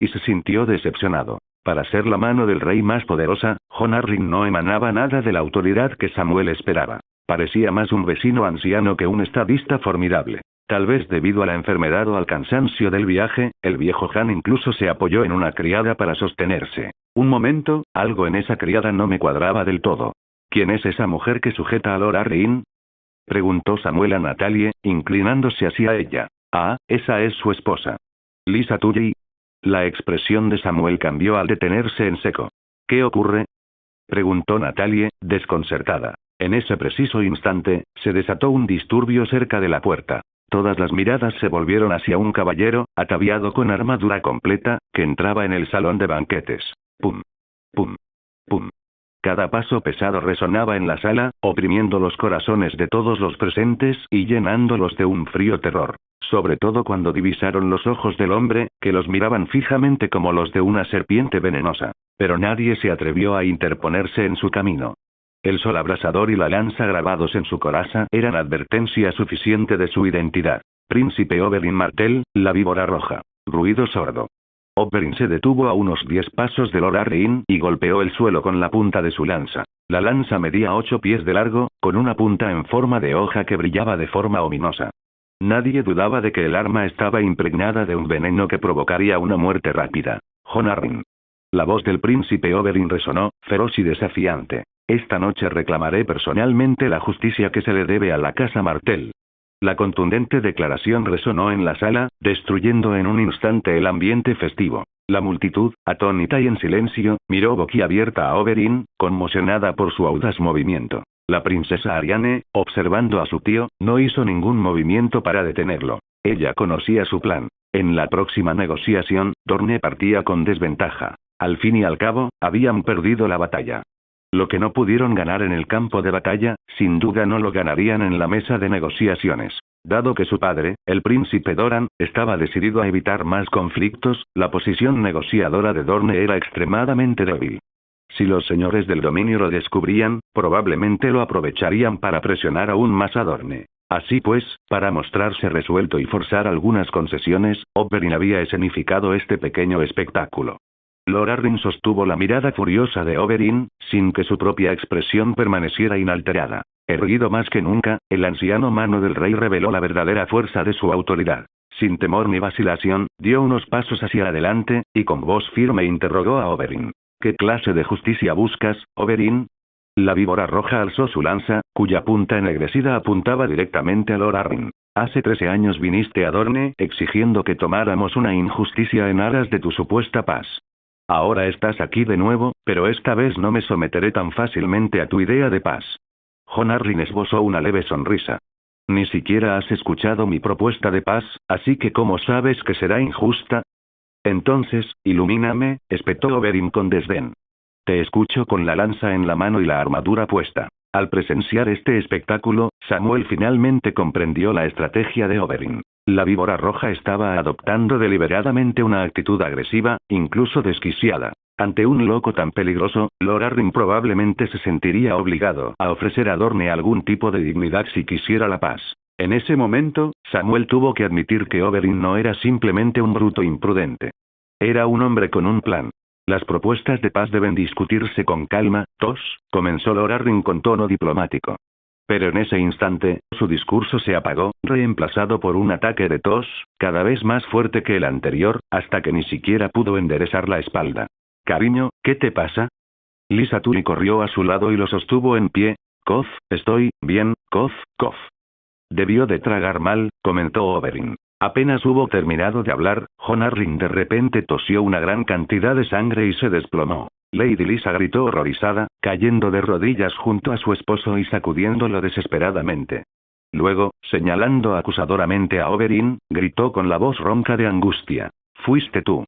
Y se sintió decepcionado. Para ser la mano del rey más poderosa, Jon Arryn no emanaba nada de la autoridad que Samuel esperaba. Parecía más un vecino anciano que un estadista formidable. Tal vez debido a la enfermedad o al cansancio del viaje, el viejo Han incluso se apoyó en una criada para sostenerse. Un momento, algo en esa criada no me cuadraba del todo. ¿Quién es esa mujer que sujeta a Lord Arryn? Preguntó Samuel a Natalie, inclinándose hacia ella. Ah, esa es su esposa. Lisa Tully. La expresión de Samuel cambió al detenerse en seco. ¿Qué ocurre? Preguntó Natalie, desconcertada. En ese preciso instante, se desató un disturbio cerca de la puerta. Todas las miradas se volvieron hacia un caballero, ataviado con armadura completa, que entraba en el salón de banquetes. Pum. Pum. Pum. Cada paso pesado resonaba en la sala, oprimiendo los corazones de todos los presentes y llenándolos de un frío terror. Sobre todo cuando divisaron los ojos del hombre, que los miraban fijamente como los de una serpiente venenosa. Pero nadie se atrevió a interponerse en su camino. El sol abrasador y la lanza grabados en su coraza eran advertencia suficiente de su identidad. Príncipe Oberyn Martell, la víbora roja. Ruido sordo. Oberyn se detuvo a unos 10 pasos de Lord Arryn y golpeó el suelo con la punta de su lanza. La lanza medía 8 pies de largo, con una punta en forma de hoja que brillaba de forma ominosa. Nadie dudaba de que el arma estaba impregnada de un veneno que provocaría una muerte rápida. Jon Arryn. La voz del príncipe Oberyn resonó, feroz y desafiante. Esta noche reclamaré personalmente la justicia que se le debe a la casa Martell. La contundente declaración resonó en la sala, destruyendo en un instante el ambiente festivo. La multitud, atónita y en silencio, miró boquiabierta a Oberyn, conmocionada por su audaz movimiento. La princesa Arianne, observando a su tío, no hizo ningún movimiento para detenerlo. Ella conocía su plan. En la próxima negociación, Dorne partía con desventaja. Al fin y al cabo, habían perdido la batalla. Lo que no pudieron ganar en el campo de batalla, sin duda no lo ganarían en la mesa de negociaciones. Dado que su padre, el príncipe Doran, estaba decidido a evitar más conflictos, la posición negociadora de Dorne era extremadamente débil. Si los señores del dominio lo descubrían, probablemente lo aprovecharían para presionar aún más a Dorne. Así pues, para mostrarse resuelto y forzar algunas concesiones, Oberyn había escenificado este pequeño espectáculo. Lord Arryn sostuvo la mirada furiosa de Oberyn, sin que su propia expresión permaneciera inalterada. Erguido más que nunca, el anciano mano del rey reveló la verdadera fuerza de su autoridad. Sin temor ni vacilación, dio unos pasos hacia adelante, y con voz firme interrogó a Oberyn. ¿Qué clase de justicia buscas, Oberyn? La víbora roja alzó su lanza, cuya punta ennegrecida apuntaba directamente a Lord Arryn. Hace 13 años viniste a Dorne exigiendo que tomáramos una injusticia en aras de tu supuesta paz. Ahora estás aquí de nuevo, pero esta vez no me someteré tan fácilmente a tu idea de paz. Jon Arryn esbozó una leve sonrisa. Ni siquiera has escuchado mi propuesta de paz, así que ¿cómo sabes que será injusta? Entonces, ilumíname, espetó Oberyn con desdén. Te escucho con la lanza en la mano y la armadura puesta. Al presenciar este espectáculo, Samuel finalmente comprendió la estrategia de Oberyn. La víbora roja estaba adoptando deliberadamente una actitud agresiva, incluso desquiciada. Ante un loco tan peligroso, Lord Arryn probablemente se sentiría obligado a ofrecer a Dorne algún tipo de dignidad si quisiera la paz. En ese momento, Samuel tuvo que admitir que Oberyn no era simplemente un bruto imprudente. Era un hombre con un plan. Las propuestas de paz deben discutirse con calma, comenzó Lord Arryn con tono diplomático. Pero en ese instante, su discurso se apagó, reemplazado por un ataque de tos, cada vez más fuerte que el anterior, hasta que ni siquiera pudo enderezar la espalda. Cariño, ¿qué te pasa? Lisa Tully corrió a su lado y lo sostuvo en pie. Cof, estoy bien, cof. Debió de tragar mal, comentó Oberyn. Apenas hubo terminado de hablar, Jon Arryn de repente tosió una gran cantidad de sangre y se desplomó. Lady Lisa gritó horrorizada, cayendo de rodillas junto a su esposo y sacudiéndolo desesperadamente. Luego, señalando acusadoramente a Oberyn, gritó con la voz ronca de angustia. Fuiste tú.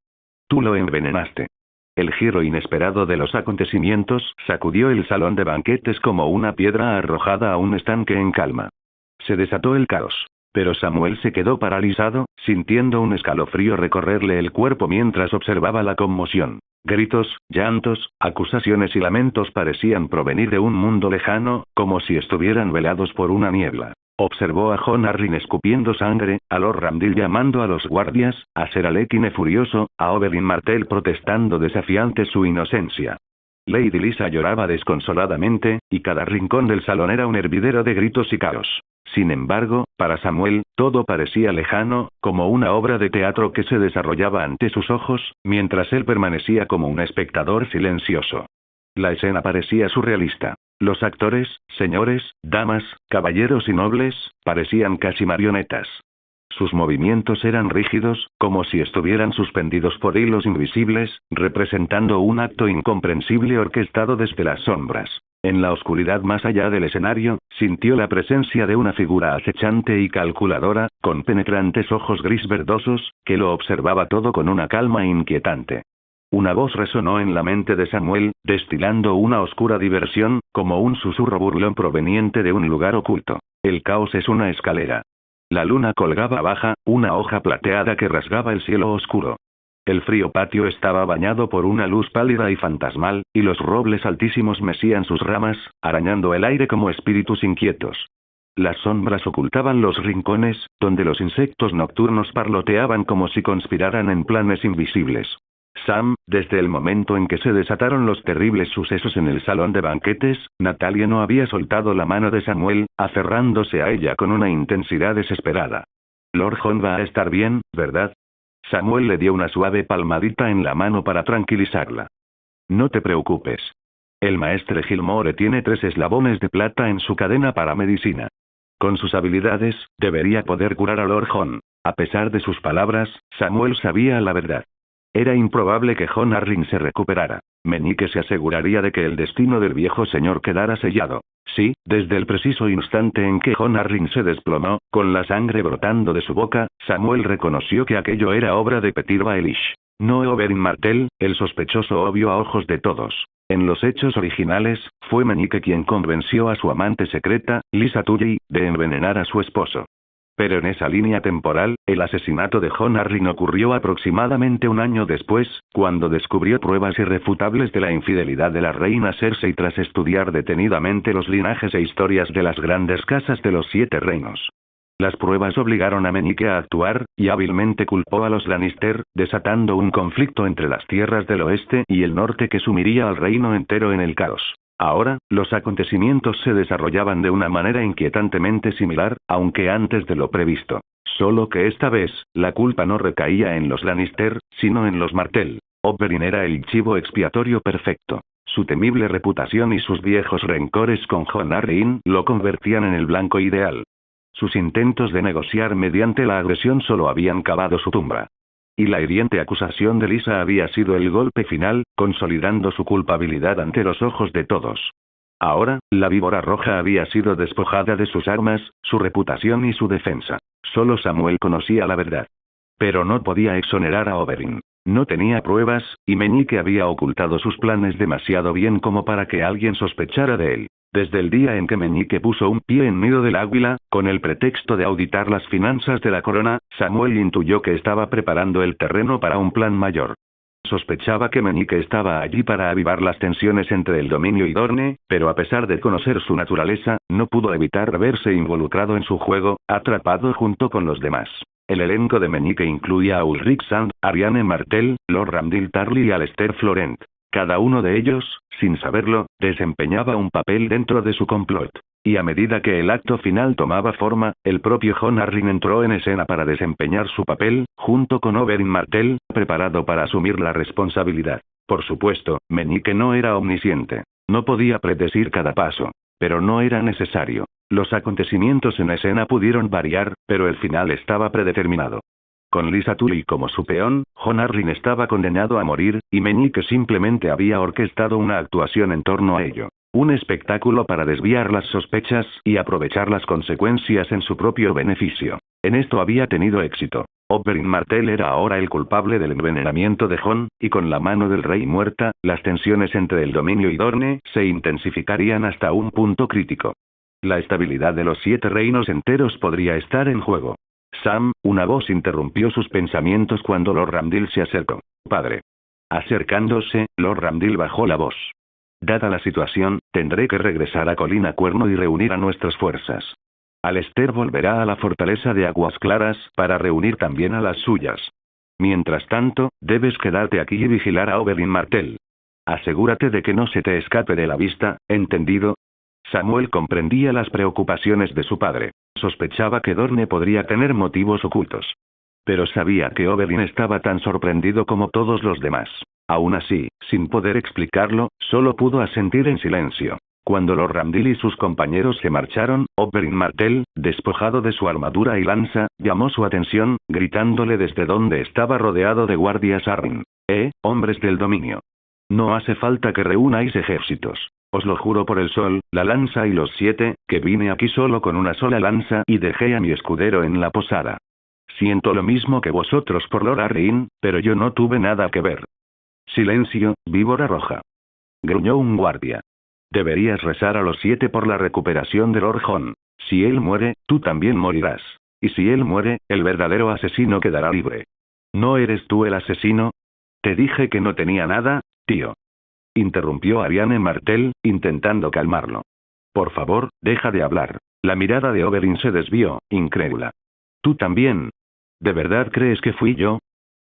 Tú lo envenenaste. El giro inesperado de los acontecimientos sacudió el salón de banquetes como una piedra arrojada a un estanque en calma. Se desató el caos. Pero Samuel se quedó paralizado, sintiendo un escalofrío recorrerle el cuerpo mientras observaba la conmoción. Gritos, llantos, acusaciones y lamentos parecían provenir de un mundo lejano, como si estuvieran velados por una niebla. Observó a Jon Arryn escupiendo sangre, a Lord Ramdil llamando a los guardias, a Ser Alecine furioso, a Oberyn Martell protestando desafiante su inocencia. Lady Lisa lloraba desconsoladamente, y cada rincón del salón era un hervidero de gritos y caos. Sin embargo, para Samuel, todo parecía lejano, como una obra de teatro que se desarrollaba ante sus ojos, mientras él permanecía como un espectador silencioso. La escena parecía surrealista. Los actores, señores, damas, caballeros y nobles, parecían casi marionetas. Sus movimientos eran rígidos, como si estuvieran suspendidos por hilos invisibles, representando un acto incomprensible orquestado desde las sombras. En la oscuridad más allá del escenario, sintió la presencia de una figura acechante y calculadora, con penetrantes ojos gris verdosos, que lo observaba todo con una calma inquietante. Una voz resonó en la mente de Samuel, destilando una oscura diversión, como un susurro burlón proveniente de un lugar oculto. El caos es una escalera. La luna colgaba baja, una hoja plateada que rasgaba el cielo oscuro. El frío patio estaba bañado por una luz pálida y fantasmal, y los robles altísimos mecían sus ramas, arañando el aire como espíritus inquietos. Las sombras ocultaban los rincones, donde los insectos nocturnos parloteaban como si conspiraran en planes invisibles. Sam, desde el momento en que se desataron los terribles sucesos en el salón de banquetes, Natalia no había soltado la mano de Samuel, aferrándose a ella con una intensidad desesperada. Lord John va a estar bien, ¿verdad? Samuel le dio una suave palmadita en la mano para tranquilizarla. No te preocupes. El maestre Gilmore tiene 3 eslabones de plata en su cadena para medicina. Con sus habilidades, debería poder curar a Lord John. A pesar de sus palabras, Samuel sabía la verdad. Era improbable que John Arryn se recuperara. Meñique se aseguraría de que el destino del viejo señor quedara sellado. Sí, desde el preciso instante en que John Arryn se desplomó, con la sangre brotando de su boca, Samuel reconoció que aquello era obra de Petyr Baelish. No Oberyn Martell, el sospechoso obvio a ojos de todos. En los hechos originales, fue Meñique quien convenció a su amante secreta, Lysa Tully, de envenenar a su esposo. Pero en esa línea temporal, el asesinato de John Arryn ocurrió aproximadamente un año después, cuando descubrió pruebas irrefutables de la infidelidad de la reina Cersei tras estudiar detenidamente los linajes e historias de las grandes casas de los 7 reinos. Las pruebas obligaron a Meñique a actuar, y hábilmente culpó a los Lannister, desatando un conflicto entre las tierras del oeste y el norte que sumiría al reino entero en el caos. Ahora, los acontecimientos se desarrollaban de una manera inquietantemente similar, aunque antes de lo previsto. Solo que esta vez, la culpa no recaía en los Lannister, sino en los Martell. Oberyn era el chivo expiatorio perfecto. Su temible reputación y sus viejos rencores con John Arryn lo convertían en el blanco ideal. Sus intentos de negociar mediante la agresión solo habían cavado su tumba. Y la hiriente acusación de Lysa había sido el golpe final, consolidando su culpabilidad ante los ojos de todos. Ahora, la víbora roja había sido despojada de sus armas, su reputación y su defensa. Solo Samuel conocía la verdad. Pero no podía exonerar a Oberyn. No tenía pruebas, y Meñique había ocultado sus planes demasiado bien como para que alguien sospechara de él. Desde el día en que Meñique puso un pie en Nido del Águila, con el pretexto de auditar las finanzas de la corona, Samuel intuyó que estaba preparando el terreno para un plan mayor. Sospechaba que Meñique estaba allí para avivar las tensiones entre el dominio y Dorne, pero a pesar de conocer su naturaleza, no pudo evitar verse involucrado en su juego, atrapado junto con los demás. El elenco de Meñique incluía a Ulrich Sand, Arianne Martell, Lord Randyll Tarly y Alester Florent. Cada uno de ellos, sin saberlo, desempeñaba un papel dentro de su complot. Y a medida que el acto final tomaba forma, el propio John Arryn entró en escena para desempeñar su papel, junto con Oberyn Martell, preparado para asumir la responsabilidad. Por supuesto, Meñique no era omnisciente. No podía predecir cada paso. Pero no era necesario. Los acontecimientos en escena pudieron variar, pero el final estaba predeterminado. Con Lysa Tully como su peón, John Arryn estaba condenado a morir, y Meñique simplemente había orquestado una actuación en torno a ello. Un espectáculo para desviar las sospechas y aprovechar las consecuencias en su propio beneficio. En esto había tenido éxito. Oberyn Martell era ahora el culpable del envenenamiento de Jon, y con la mano del rey muerta, las tensiones entre el dominio y Dorne se intensificarían hasta un punto crítico. La estabilidad de los 7 reinos enteros podría estar en juego. Sam, una voz interrumpió sus pensamientos cuando Lord Randyll se acercó. Padre. Acercándose, Lord Randyll bajó la voz. Dada la situación, tendré que regresar a Colina Cuerno y reunir a nuestras fuerzas. Alester volverá a la fortaleza de Aguas Claras, para reunir también a las suyas. Mientras tanto, debes quedarte aquí y vigilar a Oberyn Martell. Asegúrate de que no se te escape de la vista, ¿entendido? Samuel comprendía las preocupaciones de su padre. Sospechaba que Dorne podría tener motivos ocultos. Pero sabía que Oberyn estaba tan sorprendido como todos los demás. Aún así, sin poder explicarlo, solo pudo asentir en silencio. Cuando Lord Ramdil y sus compañeros se marcharon, Oberyn Martell, despojado de su armadura y lanza, llamó su atención, gritándole desde donde estaba rodeado de guardias Arryn. Hombres del dominio. No hace falta que reunáis ejércitos. Os lo juro por el sol, la lanza y los 7, que vine aquí solo con una sola lanza y dejé a mi escudero en la posada. Siento lo mismo que vosotros por Lord Arryn, pero yo no tuve nada que ver. Silencio, víbora roja. Gruñó un guardia. Deberías rezar a los 7 por la recuperación de Lord Jon. Si él muere, tú también morirás. Y si él muere, el verdadero asesino quedará libre. ¿No eres tú el asesino? Te dije que no tenía nada, tío. Interrumpió Arianne Martell, intentando calmarlo. Por favor, deja de hablar. La mirada de Oberyn se desvió, incrédula. ¿Tú también? ¿De verdad crees que fui yo?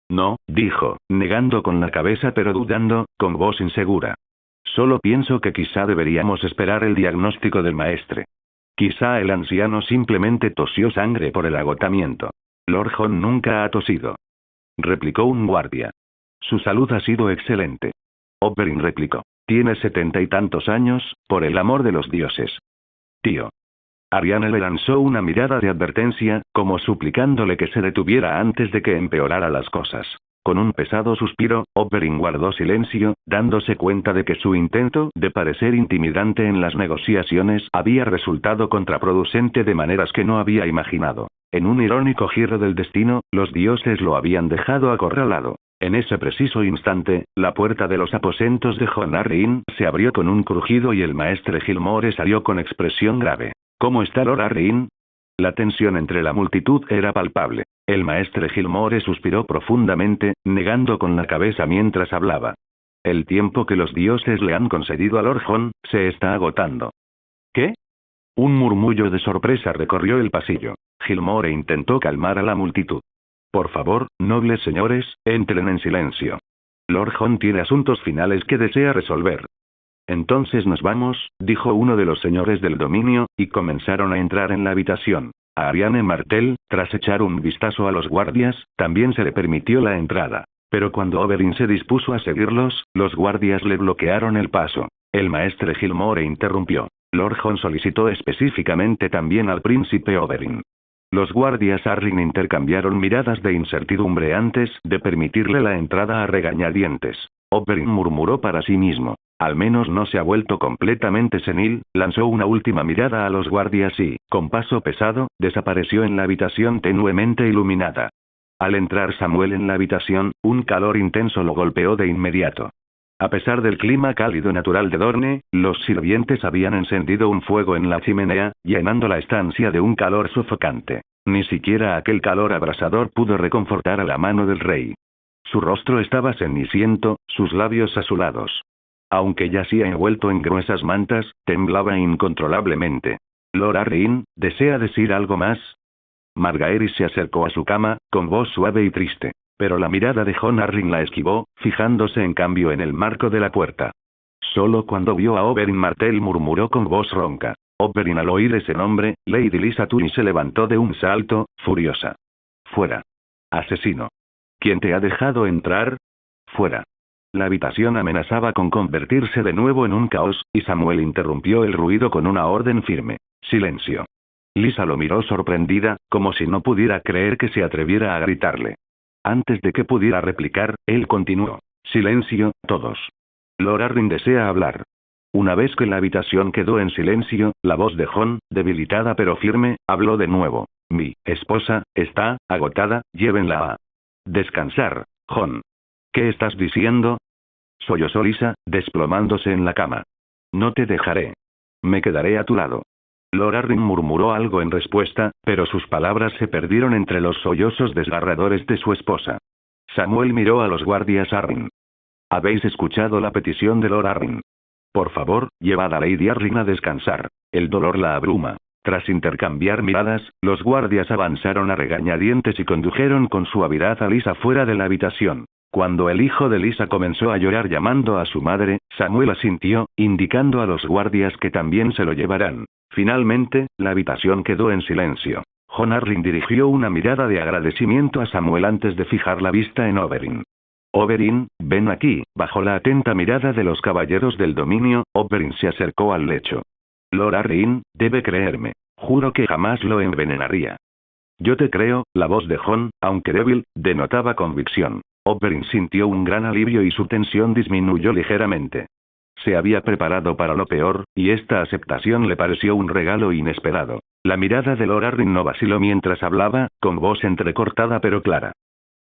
No, dijo, negando con la cabeza pero dudando, con voz insegura. Solo pienso que quizá deberíamos esperar el diagnóstico del maestre. Quizá el anciano simplemente tosió sangre por el agotamiento. Lord Jon nunca ha tosido. Replicó un guardia. Su salud ha sido excelente. Oberyn replicó. Tiene 70 y tantos años, por el amor de los dioses. Tío. Arianne le lanzó una mirada de advertencia, como suplicándole que se detuviera antes de que empeorara las cosas. Con un pesado suspiro, Oberyn guardó silencio, dándose cuenta de que su intento de parecer intimidante en las negociaciones había resultado contraproducente de maneras que no había imaginado. En un irónico giro del destino, los dioses lo habían dejado acorralado. En ese preciso instante, la puerta de los aposentos de Jon Arryn se abrió con un crujido y el maestre Gilmore salió con expresión grave. ¿Cómo está Lord Arryn? La tensión entre la multitud era palpable. El maestre Gilmore suspiró profundamente, negando con la cabeza mientras hablaba. El tiempo que los dioses le han concedido a Lord Jon se está agotando. ¿Qué? Un murmullo de sorpresa recorrió el pasillo. Gilmore intentó calmar a la multitud. Por favor, nobles señores, entren en silencio. Lord Jon tiene asuntos finales que desea resolver. Entonces nos vamos, dijo uno de los señores del dominio, y comenzaron a entrar en la habitación. A Arianne Martell, tras echar un vistazo a los guardias, también se le permitió la entrada. Pero cuando Oberyn se dispuso a seguirlos, los guardias le bloquearon el paso. El maestre Gilmore interrumpió. Lord Jon solicitó específicamente también al príncipe Oberyn. Los guardias Arryn intercambiaron miradas de incertidumbre antes de permitirle la entrada a regañadientes. Oberyn murmuró para sí mismo. Al menos no se ha vuelto completamente senil, lanzó una última mirada a los guardias y, con paso pesado, desapareció en la habitación tenuemente iluminada. Al entrar Samuel en la habitación, un calor intenso lo golpeó de inmediato. A pesar del clima cálido natural de Dorne, los sirvientes habían encendido un fuego en la chimenea, llenando la estancia de un calor sofocante. Ni siquiera aquel calor abrasador pudo reconfortar a la mano del rey. Su rostro estaba ceniciento, sus labios azulados. Aunque yacía envuelto en gruesas mantas, temblaba incontrolablemente. Lord Arryn, ¿desea decir algo más? Margaeris se acercó a su cama, con voz suave y triste. Pero la mirada de Jon Arryn la esquivó, fijándose en cambio en el marco de la puerta. Solo cuando vio a Oberyn Martell murmuró con voz ronca. Oberyn al oír ese nombre, Lady Lysa Tully se levantó de un salto, furiosa. Fuera. Asesino. ¿Quién te ha dejado entrar? Fuera. La habitación amenazaba con convertirse de nuevo en un caos, y Samuel interrumpió el ruido con una orden firme. Silencio. Lysa lo miró sorprendida, como si no pudiera creer que se atreviera a gritarle. Antes de que pudiera replicar, él continuó. Silencio, todos. Lord Arryn desea hablar. Una vez que la habitación quedó en silencio, la voz de Jon, debilitada pero firme, habló de nuevo. Mi esposa está agotada, llévenla a descansar, Jon. ¿Qué estás diciendo? Sollozó Lysa, desplomándose en la cama. No te dejaré. Me quedaré a tu lado. Lord Arryn murmuró algo en respuesta, pero sus palabras se perdieron entre los sollozos desgarradores de su esposa. Samuel miró a los guardias Arryn. ¿Habéis escuchado la petición de Lord Arryn? Por favor, llevad a Lady Arryn a descansar. El dolor la abruma. Tras intercambiar miradas, los guardias avanzaron a regañadientes y condujeron con suavidad a Lysa fuera de la habitación. Cuando el hijo de Lysa comenzó a llorar llamando a su madre, Samuel asintió, indicando a los guardias que también se lo llevarán. Finalmente, la habitación quedó en silencio. Jon Arryn dirigió una mirada de agradecimiento a Samuel antes de fijar la vista en Oberyn. Oberyn, ven aquí. Bajo la atenta mirada de los caballeros del dominio, Oberyn se acercó al lecho. Lord Arryn, debe creerme. Juro que jamás lo envenenaría. Yo te creo. La voz de Jon, aunque débil, denotaba convicción. Oberyn sintió un gran alivio y su tensión disminuyó ligeramente. Se había preparado para lo peor, y esta aceptación le pareció un regalo inesperado. La mirada de Lord Arryn no vaciló mientras hablaba, con voz entrecortada pero clara.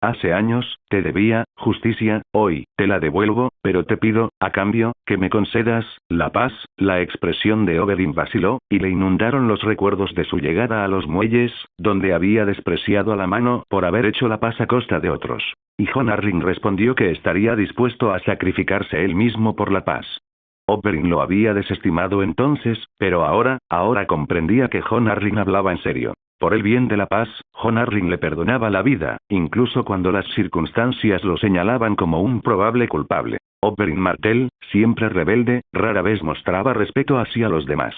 Hace años, te debía justicia, hoy, te la devuelvo, pero te pido, a cambio, que me concedas la paz. La expresión de Oberyn vaciló, y le inundaron los recuerdos de su llegada a los muelles, donde había despreciado a la mano por haber hecho la paz a costa de otros. Y Jon Arryn respondió que estaría dispuesto a sacrificarse él mismo por la paz. Oberyn lo había desestimado entonces, pero ahora comprendía que Jon Arryn hablaba en serio. Por el bien de la paz, Jon Arryn le perdonaba la vida, incluso cuando las circunstancias lo señalaban como un probable culpable. Oberyn Martell, siempre rebelde, rara vez mostraba respeto hacia los demás.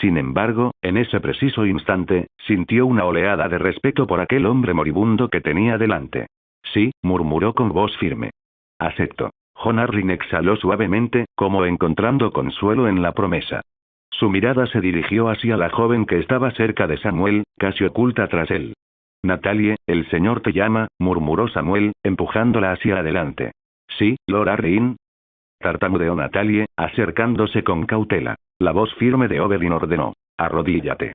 Sin embargo, en ese preciso instante, sintió una oleada de respeto por aquel hombre moribundo que tenía delante. Sí, murmuró con voz firme. Acepto. Jon Arryn exhaló suavemente, como encontrando consuelo en la promesa. Su mirada se dirigió hacia la joven que estaba cerca de Samuel, casi oculta tras él. Natalie, el señor te llama, murmuró Samuel, empujándola hacia adelante. Sí, Lord Arryn. Tartamudeó Natalie, acercándose con cautela. La voz firme de Oberyn ordenó. Arrodíllate.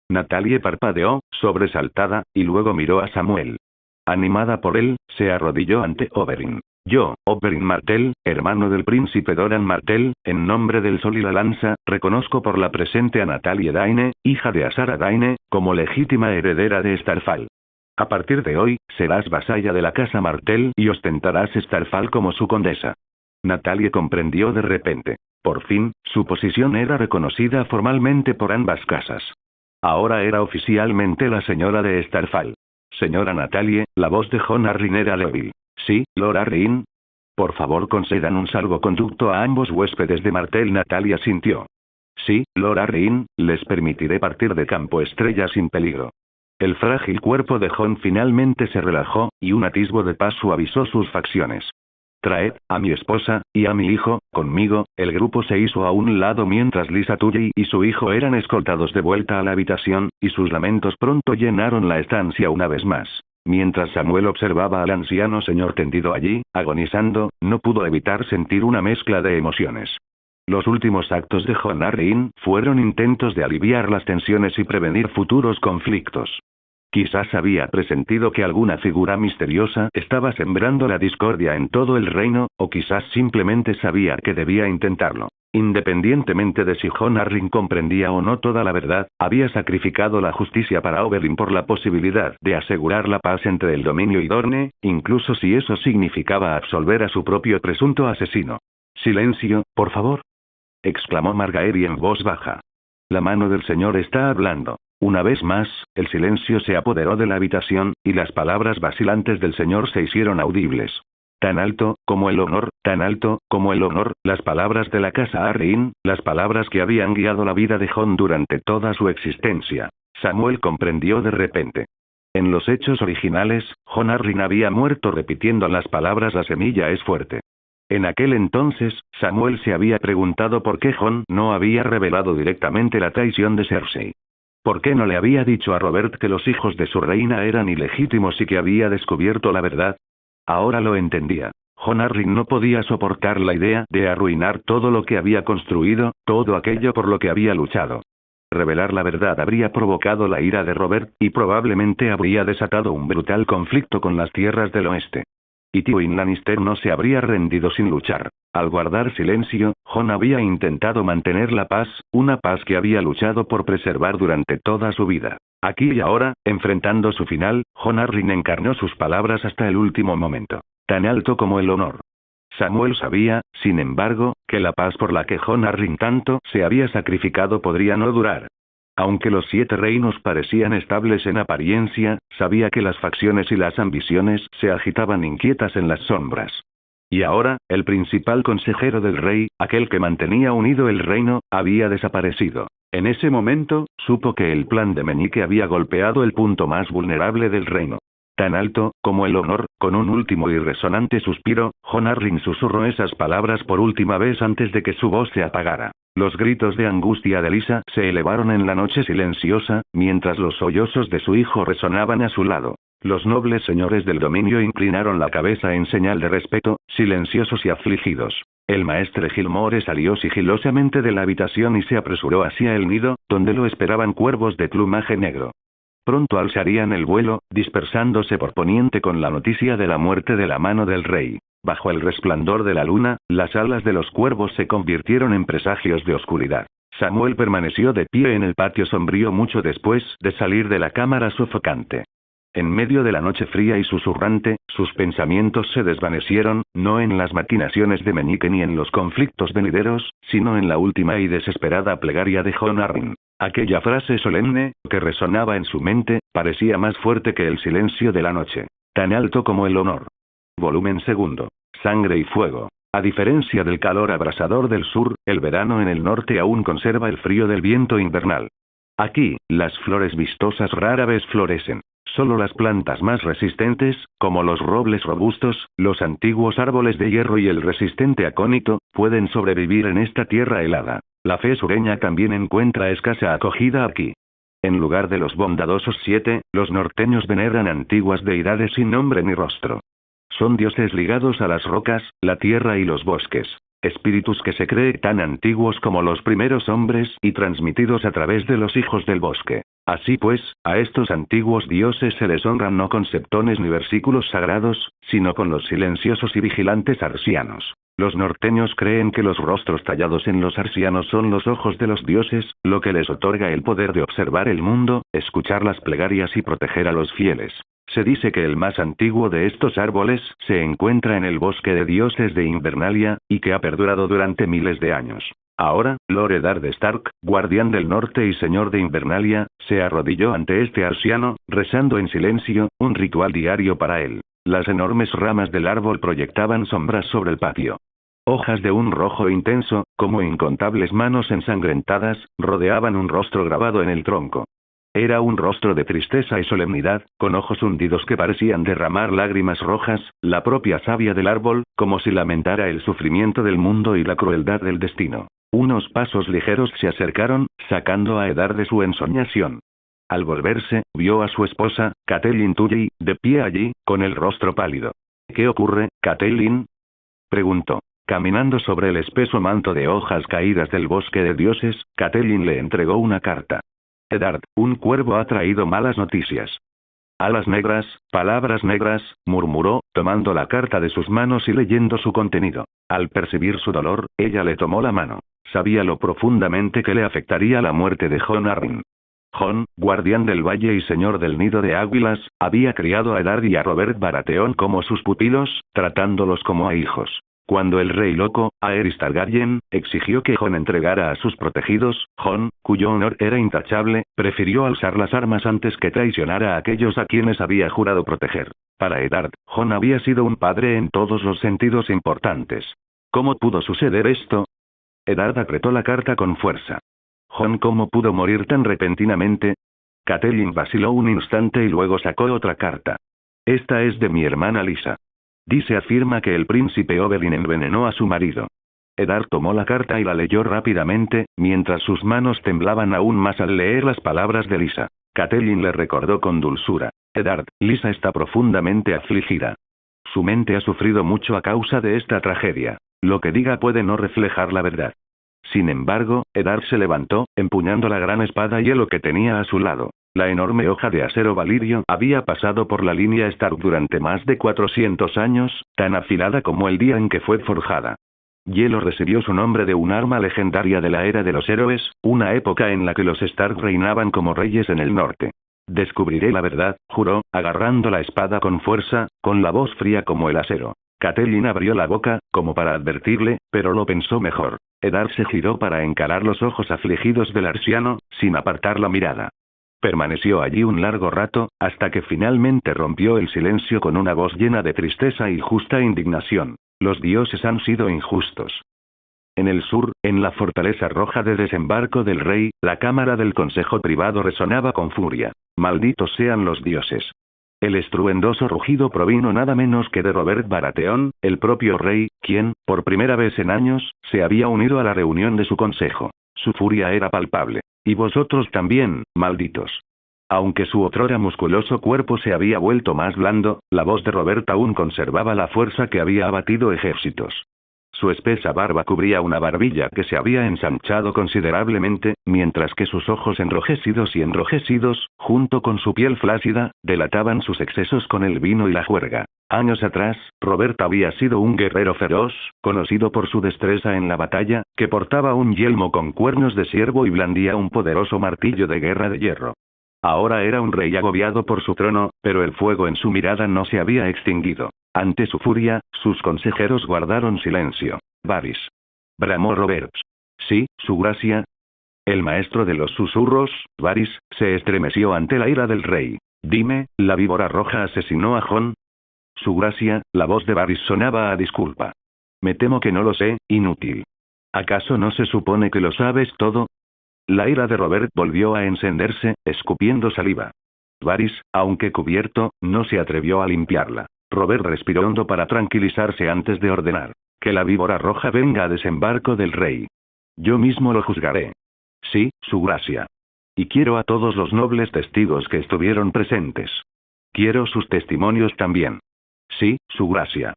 Natalie parpadeó, sobresaltada, y luego miró a Samuel. Animada por él, se arrodilló ante Oberyn. Yo, Oberyn Martell, hermano del príncipe Doran Martell, en nombre del sol y la lanza, reconozco por la presente a Natalie Dayne, hija de Azara Dayne, como legítima heredera de Starfall. A partir de hoy, serás vasalla de la casa Martell y ostentarás Starfall como su condesa. Natalie comprendió de repente. Por fin, su posición era reconocida formalmente por ambas casas. Ahora era oficialmente la señora de Starfall. Señora Natalie, la voz de Jon Arryn era débil. Sí, Lord Arryn. Por favor concedan un salvoconducto a ambos huéspedes de Martell. Natalia sintió. Sí, Lord Arryn, les permitiré partir de Campo Estrella sin peligro. El frágil cuerpo de Jon finalmente se relajó, y un atisbo de paz suavizó sus facciones. Traed a mi esposa, y a mi hijo, conmigo. El grupo se hizo a un lado mientras Lysa Tully y su hijo eran escoltados de vuelta a la habitación, y sus lamentos pronto llenaron la estancia una vez más. Mientras Samuel observaba al anciano señor tendido allí, agonizando, no pudo evitar sentir una mezcla de emociones. Los últimos actos de Jon Arryn fueron intentos de aliviar las tensiones y prevenir futuros conflictos. Quizás había presentido que alguna figura misteriosa estaba sembrando la discordia en todo el reino, o quizás simplemente sabía que debía intentarlo. Independientemente de si Jon Arryn comprendía o no toda la verdad, había sacrificado la justicia para Oberyn por la posibilidad de asegurar la paz entre el dominio y Dorne, incluso si eso significaba absolver a su propio presunto asesino. Silencio, por favor, exclamó Margaery en voz baja. La mano del señor está hablando. Una vez más, el silencio se apoderó de la habitación, y las palabras vacilantes del señor se hicieron audibles. Tan alto como el honor, tan alto como el honor, las palabras de la casa Arryn, las palabras que habían guiado la vida de Jon durante toda su existencia. Samuel comprendió de repente. En los hechos originales, Jon Arryn había muerto repitiendo las palabras la semilla es fuerte. En aquel entonces, Samuel se había preguntado por qué Jon no había revelado directamente la traición de Cersei. ¿Por qué no le había dicho a Robert que los hijos de su reina eran ilegítimos y que había descubierto la verdad? Ahora lo entendía. Jon Arryn no podía soportar la idea de arruinar todo lo que había construido, todo aquello por lo que había luchado. Revelar la verdad habría provocado la ira de Robert, y probablemente habría desatado un brutal conflicto con las tierras del oeste. Y Tywin Lannister no se habría rendido sin luchar. Al guardar silencio, Jon había intentado mantener la paz, una paz que había luchado por preservar durante toda su vida. Aquí y ahora, enfrentando su final, Jon Arryn encarnó sus palabras hasta el último momento. Tan alto como el honor. Samuel sabía, sin embargo, que la paz por la que Jon Arryn tanto se había sacrificado podría no durar. Aunque los 7 reinos parecían estables en apariencia, sabía que las facciones y las ambiciones se agitaban inquietas en las sombras. Y ahora, el principal consejero del rey, aquel que mantenía unido el reino, había desaparecido. En ese momento, supo que el plan de Meñique había golpeado el punto más vulnerable del reino. tan alto como el honor. Con un último y resonante suspiro, Jon Arryn susurró esas palabras por última vez antes de que su voz se apagara. Los gritos de angustia de Lysa se elevaron en la noche silenciosa, mientras los sollozos de su hijo resonaban a su lado. Los nobles señores del dominio inclinaron la cabeza en señal de respeto, silenciosos y afligidos. El maestre Gilmore salió sigilosamente de la habitación y se apresuró hacia el nido, donde lo esperaban cuervos de plumaje negro. Pronto alzarían el vuelo, dispersándose por poniente con la noticia de la muerte de la mano del rey. Bajo el resplandor de la luna, las alas de los cuervos se convirtieron en presagios de oscuridad. Samuel permaneció de pie en el patio sombrío mucho después de salir de la cámara sofocante. En medio de la noche fría y susurrante, sus pensamientos se desvanecieron, no en las maquinaciones de Meñique ni en los conflictos venideros, sino en la última y desesperada plegaria de Jon Arryn. Aquella frase solemne, que resonaba en su mente, parecía más fuerte que el silencio de la noche. Tan alto como el honor. Volumen segundo. Sangre y fuego. A diferencia del calor abrasador del sur, el verano en el norte aún conserva el frío del viento invernal. Aquí, las flores vistosas rara vez florecen. Solo las plantas más resistentes, como los robles robustos, los antiguos árboles de hierro y el resistente acónito, pueden sobrevivir en esta tierra helada. La fe sureña también encuentra escasa acogida aquí. En lugar de los bondadosos 7, los norteños veneran antiguas deidades sin nombre ni rostro. Son dioses ligados a las rocas, la tierra y los bosques. Espíritus que se cree tan antiguos como los primeros hombres y transmitidos a través de los hijos del bosque. Así pues, a estos antiguos dioses se les honran no con septones ni versículos sagrados, sino con los silenciosos y vigilantes arsianos. Los norteños creen que los rostros tallados en los arsianos son los ojos de los dioses, lo que les otorga el poder de observar el mundo, escuchar las plegarias y proteger a los fieles. Se dice que el más antiguo de estos árboles se encuentra en el bosque de dioses de Invernalia, y que ha perdurado durante miles de años. Ahora, Lord Eddard Stark, guardián del norte y señor de Invernalia, se arrodilló ante este arsiano, rezando en silencio, un ritual diario para él. Las enormes ramas del árbol proyectaban sombras sobre el patio. Hojas de un rojo intenso, como incontables manos ensangrentadas, rodeaban un rostro grabado en el tronco. Era un rostro de tristeza y solemnidad, con ojos hundidos que parecían derramar lágrimas rojas, la propia savia del árbol, como si lamentara el sufrimiento del mundo y la crueldad del destino. Unos pasos ligeros se acercaron, sacando a Eddard de su ensoñación. Al volverse, vio a su esposa, Catelyn Tully, de pie allí, con el rostro pálido. ¿Qué ocurre, Catelyn?, preguntó. Caminando sobre el espeso manto de hojas caídas del bosque de dioses, Catelyn le entregó una carta. Eddard, un cuervo ha traído malas noticias. Alas negras, palabras negras, murmuró, tomando la carta de sus manos y leyendo su contenido. Al percibir su dolor, ella le tomó la mano. Sabía lo profundamente que le afectaría la muerte de Jon Arryn. Jon, guardián del valle y señor del nido de águilas, había criado a Eddard y a Robert Baratheon como sus pupilos, tratándolos como a hijos. Cuando el rey loco, Aerys Targaryen, exigió que Jon entregara a sus protegidos, Jon, cuyo honor era intachable, prefirió alzar las armas antes que traicionar a aquellos a quienes había jurado proteger. Para Eddard, Jon había sido un padre en todos los sentidos importantes. ¿Cómo pudo suceder esto? Eddard apretó la carta con fuerza. Jon, ¿cómo pudo morir tan repentinamente? Catelyn vaciló un instante y luego sacó otra carta. Esta es de mi hermana Lysa. Dice afirma que el príncipe Oberyn envenenó a su marido. Eddard tomó la carta y la leyó rápidamente, mientras sus manos temblaban aún más al leer las palabras de Lysa. Catelyn le recordó con dulzura. Eddard, Lysa está profundamente afligida. Su mente ha sufrido mucho a causa de esta tragedia. Lo que diga puede no reflejar la verdad. Sin embargo, Eddard se levantó, empuñando la gran espada hielo que tenía a su lado. La enorme hoja de acero valirio había pasado por la línea Stark durante más de 400 años, tan afilada como el día en que fue forjada. Hielo recibió su nombre de un arma legendaria de la Era de los Héroes, una época en la que los Stark reinaban como reyes en el norte. Descubriré la verdad, juró, agarrando la espada con fuerza, con la voz fría como el acero. Catelyn abrió la boca, como para advertirle, pero lo pensó mejor. Eddard se giró para encarar los ojos afligidos del arsiano, sin apartar la mirada. Permaneció allí un largo rato, hasta que finalmente rompió el silencio con una voz llena de tristeza y justa indignación. Los dioses han sido injustos. En el sur, en la fortaleza roja de desembarco del rey, la cámara del consejo privado resonaba con furia. Malditos sean los dioses. El estruendoso rugido provino nada menos que de Robert Baratheon, el propio rey, quien, por primera vez en años, se había unido a la reunión de su consejo. Su furia era palpable. Y vosotros también, malditos. Aunque su otrora musculoso cuerpo se había vuelto más blando, la voz de Robert aún conservaba la fuerza que había abatido ejércitos. Su espesa barba cubría una barbilla que se había ensanchado considerablemente, mientras que sus ojos enrojecidos, junto con su piel flácida, delataban sus excesos con el vino y la juerga. Años atrás, Robert había sido un guerrero feroz, conocido por su destreza en la batalla, que portaba un yelmo con cuernos de ciervo y blandía un poderoso martillo de guerra de hierro. Ahora era un rey agobiado por su trono, pero el fuego en su mirada no se había extinguido. Ante su furia, sus consejeros guardaron silencio. Varys. Bramó Robert. Sí, su gracia. El maestro de los susurros, Varys, se estremeció ante la ira del rey. Dime, ¿la víbora roja asesinó a Jon? Su gracia, la voz de Varys sonaba a disculpa. Me temo que no lo sé, inútil. ¿Acaso no se supone que lo sabes todo? La ira de Robert volvió a encenderse, escupiendo saliva. Varys, aunque cubierto, no se atrevió a limpiarla. Robert respiró hondo para tranquilizarse antes de ordenar. Que la víbora roja venga a desembarco del rey. Yo mismo lo juzgaré. Sí, su gracia. Y quiero a todos los nobles testigos que estuvieron presentes. Quiero sus testimonios también. Sí, su gracia.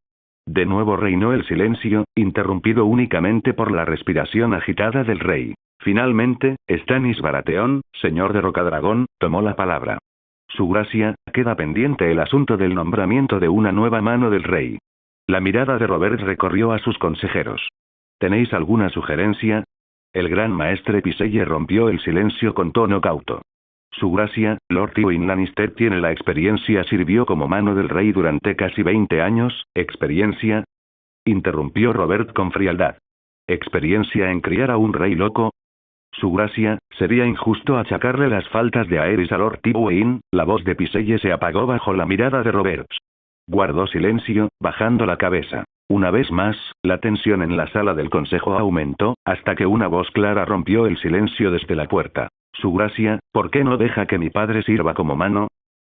De nuevo reinó el silencio, interrumpido únicamente por la respiración agitada del rey. Finalmente, Stannis Baratheon, señor de Rocadragón, tomó la palabra. Su gracia, queda pendiente el asunto del nombramiento de una nueva mano del rey. La mirada de Robert recorrió a sus consejeros. ¿Tenéis alguna sugerencia? El gran maestre Pycelle rompió el silencio con tono cauto. Su gracia, Lord Tywin Lannister tiene la experiencia, sirvió como mano del rey durante casi 20 años, ¿experiencia? Interrumpió Robert con frialdad. ¿Experiencia en criar a un rey loco? Su gracia, sería injusto achacarle las faltas de Aerys a Lord Tywin. La voz de Pycelle se apagó bajo la mirada de Robert. Guardó silencio, bajando la cabeza. Una vez más, la tensión en la sala del consejo aumentó, hasta que una voz clara rompió el silencio desde la puerta. Su gracia, ¿por qué no deja que mi padre sirva como mano?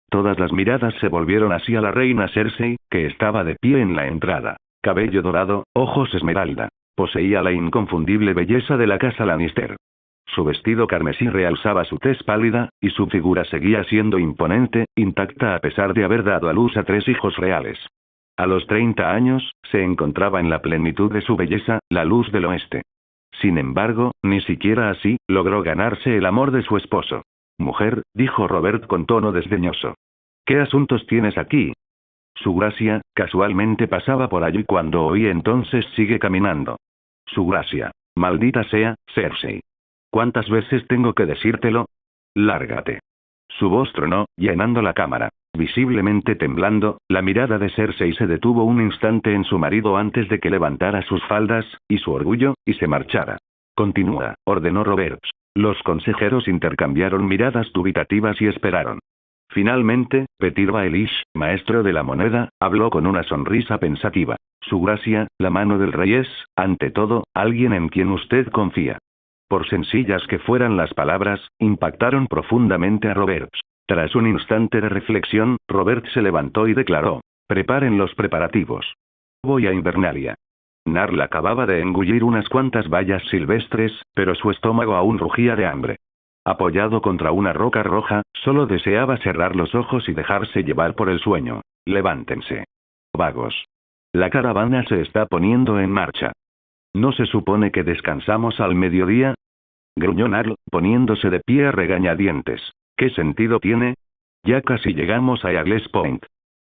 Todas las miradas se volvieron hacia la reina Cersei, que estaba de pie en la entrada. Cabello dorado, ojos esmeralda. Poseía la inconfundible belleza de la casa Lannister. Su vestido carmesí realzaba su tez pálida, y su figura seguía siendo imponente, intacta a pesar de haber dado a luz a 3 hijos reales. A los 30 años, se encontraba en la plenitud de su belleza, la luz del oeste. Sin embargo, ni siquiera así, logró ganarse el amor de su esposo. Mujer, dijo Robert con tono desdeñoso. ¿Qué asuntos tienes aquí? Su gracia, casualmente pasaba por allí cuando oí, entonces sigue caminando. Su gracia. Maldita sea, Cersei. ¿Cuántas veces tengo que decírtelo? Lárgate. Su voz tronó, llenando la cámara. Visiblemente temblando, la mirada de Cersei se detuvo un instante en su marido antes de que levantara sus faldas, y su orgullo, y se marchara. Continúa, ordenó Robert. Los consejeros intercambiaron miradas dubitativas y esperaron. Finalmente, Petyr Baelish, maestro de la moneda, habló con una sonrisa pensativa. Su gracia, la mano del rey es, ante todo, alguien en quien usted confía. Por sencillas que fueran las palabras, impactaron profundamente a Robert. Tras un instante de reflexión, Robert se levantó y declaró: preparen los preparativos. Voy a Invernalia. Narl acababa de engullir unas cuantas bayas silvestres, pero su estómago aún rugía de hambre. Apoyado contra una roca roja, solo deseaba cerrar los ojos y dejarse llevar por el sueño. Levántense. Vagos. La caravana se está poniendo en marcha. ¿No se supone que descansamos al mediodía? Gruñó Narl, poniéndose de pie a regañadientes. ¿Qué sentido tiene? Ya casi llegamos a Eagles Point.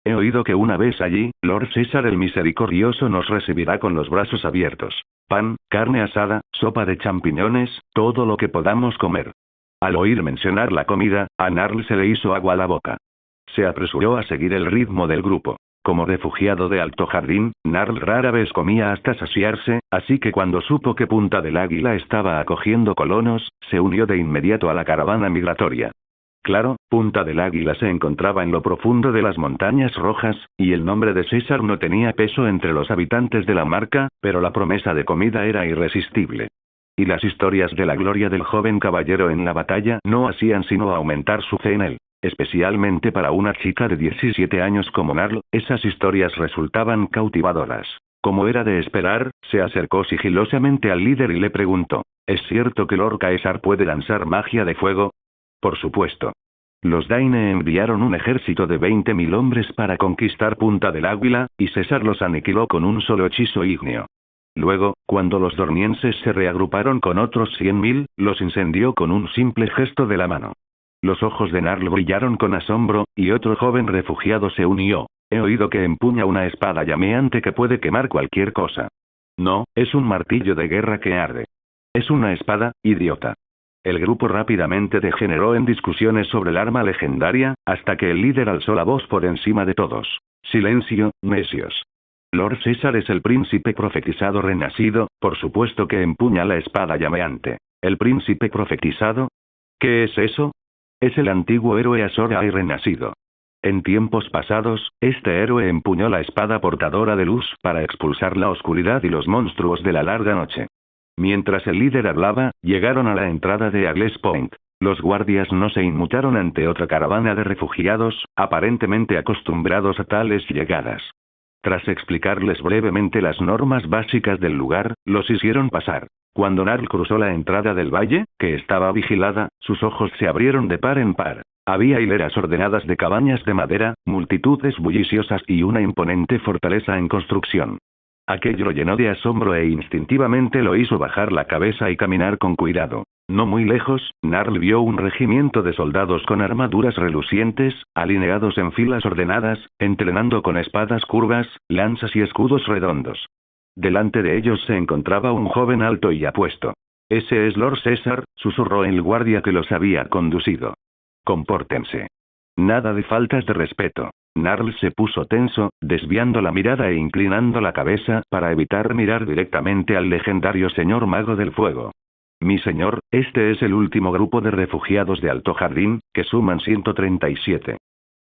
He oído que una vez allí, Lord César el Misericordioso nos recibirá con los brazos abiertos. Pan, carne asada, sopa de champiñones, todo lo que podamos comer. Al oír mencionar la comida, a Narl se le hizo agua a la boca. Se apresuró a seguir el ritmo del grupo. Como refugiado de Alto Jardín, Narl rara vez comía hasta saciarse, así que cuando supo que Punta del Águila estaba acogiendo colonos, se unió de inmediato a la caravana migratoria. Claro, Punta del Águila se encontraba en lo profundo de las Montañas Rojas, y el nombre de César no tenía peso entre los habitantes de la marca, pero la promesa de comida era irresistible. Y las historias de la gloria del joven caballero en la batalla no hacían sino aumentar su fe en él. Especialmente para una chica de 17 años como Narl, esas historias resultaban cautivadoras. Como era de esperar, se acercó sigilosamente al líder y le preguntó: ¿Es cierto que Lord Caesar puede lanzar magia de fuego? Por supuesto. Los Daine enviaron un ejército de 20.000 hombres para conquistar Punta del Águila, y César los aniquiló con un solo hechizo ígneo. Luego, cuando los dornienses se reagruparon con otros 100.000, los incendió con un simple gesto de la mano. Los ojos de Narl brillaron con asombro, y otro joven refugiado se unió. He oído que empuña una espada llameante que puede quemar cualquier cosa. No, es un martillo de guerra que arde. Es una espada, idiota. El grupo rápidamente degeneró en discusiones sobre el arma legendaria, hasta que el líder alzó la voz por encima de todos. Silencio, necios. Lord César es el príncipe profetizado renacido, por supuesto que empuña la espada llameante. ¿El príncipe profetizado? ¿Qué es eso? Es el antiguo héroe Azor Ahai renacido. En tiempos pasados, este héroe empuñó la espada portadora de luz para expulsar la oscuridad y los monstruos de la larga noche. Mientras el líder hablaba, llegaron a la entrada de Agles Point. Los guardias no se inmutaron ante otra caravana de refugiados, aparentemente acostumbrados a tales llegadas. Tras explicarles brevemente las normas básicas del lugar, los hicieron pasar. Cuando Narl cruzó la entrada del valle, que estaba vigilada, sus ojos se abrieron de par en par. Había hileras ordenadas de cabañas de madera, multitudes bulliciosas y una imponente fortaleza en construcción. Aquello lo llenó de asombro e instintivamente lo hizo bajar la cabeza y caminar con cuidado. No muy lejos, Narl vio un regimiento de soldados con armaduras relucientes, alineados en filas ordenadas, entrenando con espadas curvas, lanzas y escudos redondos. Delante de ellos se encontraba un joven alto y apuesto. «Ese es Lord César», susurró el guardia que los había conducido. «Compórtense. Nada de faltas de respeto». Narl se puso tenso, desviando la mirada e inclinando la cabeza para evitar mirar directamente al legendario señor mago del fuego. «Mi señor, este es el último grupo de refugiados de Alto Jardín, que suman 137.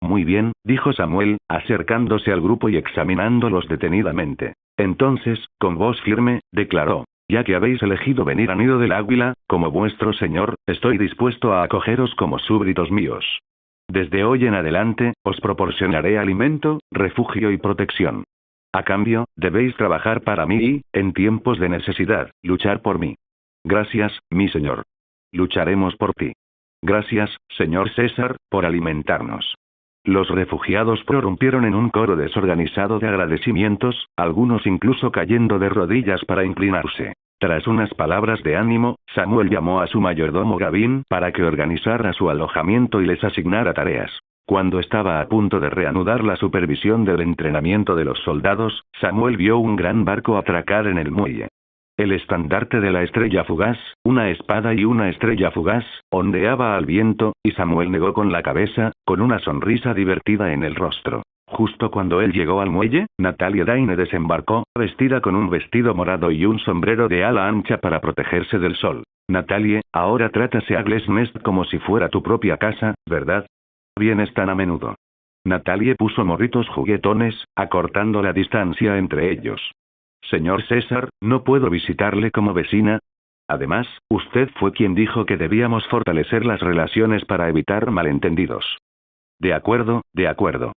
Muy bien», dijo Samuel, acercándose al grupo y examinándolos detenidamente. Entonces, con voz firme, declaró: «Ya que habéis elegido venir a Nido del Águila, como vuestro señor, estoy dispuesto a acogeros como súbditos míos. Desde hoy en adelante, os proporcionaré alimento, refugio y protección. A cambio, debéis trabajar para mí y, en tiempos de necesidad, luchar por mí. Gracias, mi señor. Lucharemos por ti. Gracias, señor César, por alimentarnos». Los refugiados prorrumpieron en un coro desorganizado de agradecimientos, algunos incluso cayendo de rodillas para inclinarse. Tras unas palabras de ánimo, Samuel llamó a su mayordomo Gavin para que organizara su alojamiento y les asignara tareas. Cuando estaba a punto de reanudar la supervisión del entrenamiento de los soldados, Samuel vio un gran barco atracar en el muelle. El estandarte de la estrella fugaz, una espada y una estrella fugaz, ondeaba al viento, y Samuel negó con la cabeza, con una sonrisa divertida en el rostro. Justo cuando él llegó al muelle, Natalia Daine desembarcó, vestida con un vestido morado y un sombrero de ala ancha para protegerse del sol. «Natalie, ahora trátase a Agles Nest como si fuera tu propia casa, ¿verdad? Vienes tan a menudo». Natalie puso morritos juguetones, acortando la distancia entre ellos. «Señor César, no puedo visitarle como vecina. Además, usted fue quien dijo que debíamos fortalecer las relaciones para evitar malentendidos». De acuerdo, de acuerdo.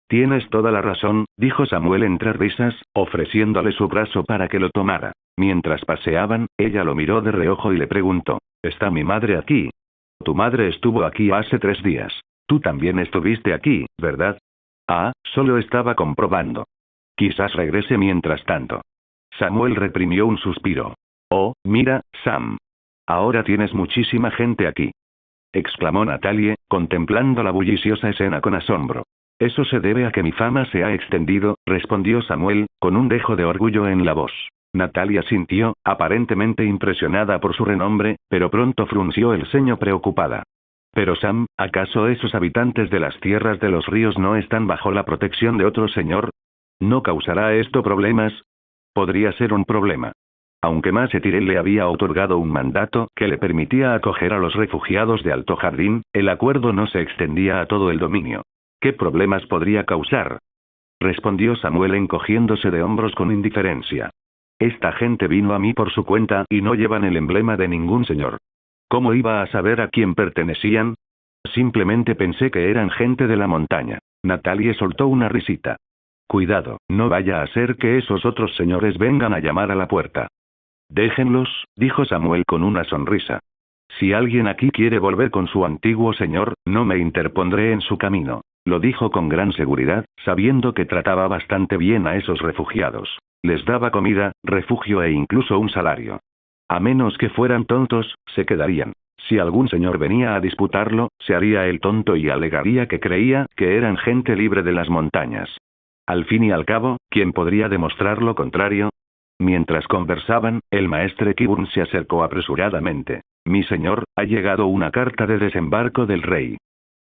Tienes toda la razón», dijo Samuel entre risas, ofreciéndole su brazo para que lo tomara. Mientras paseaban, ella lo miró de reojo y le preguntó: «¿Está mi madre aquí?» «Tu madre estuvo aquí hace 3 días. Tú también estuviste aquí, ¿verdad?» «Ah, solo estaba comprobando. Quizás regrese mientras tanto». Samuel reprimió un suspiro. «Oh, mira, Sam. Ahora tienes muchísima gente aquí», exclamó Natalie, contemplando la bulliciosa escena con asombro. «Eso se debe a que mi fama se ha extendido», respondió Samuel, con un dejo de orgullo en la voz. Natalia sintió, aparentemente impresionada por su renombre, pero pronto frunció el ceño preocupada. «Pero Sam, ¿acaso esos habitantes de las tierras de los ríos no están bajo la protección de otro señor? ¿No causará esto problemas?» Podría ser un problema. Aunque Mase Tyrell le había otorgado un mandato que le permitía acoger a los refugiados de Alto Jardín, el acuerdo no se extendía a todo el dominio. ¿Qué problemas podría causar?, respondió Samuel encogiéndose de hombros con indiferencia. «Esta gente vino a mí por su cuenta y no llevan el emblema de ningún señor. ¿Cómo iba a saber a quién pertenecían? Simplemente pensé que eran gente de la montaña. Natalie soltó una risita. Cuidado, no vaya a ser que esos otros señores vengan a llamar a la puerta. Déjenlos, dijo Samuel con una sonrisa. Si alguien aquí quiere volver con su antiguo señor, no me interpondré en su camino. Lo dijo con gran seguridad, sabiendo que trataba bastante bien a esos refugiados. Les daba comida, refugio e incluso un salario. A menos que fueran tontos, se quedarían. Si algún señor venía a disputarlo, se haría el tonto y alegaría que creía que eran gente libre de las montañas. Al fin y al cabo, ¿quién podría demostrar lo contrario? Mientras conversaban, el maestre Kiburn se acercó apresuradamente. Mi señor, ha llegado una carta de desembarco del rey.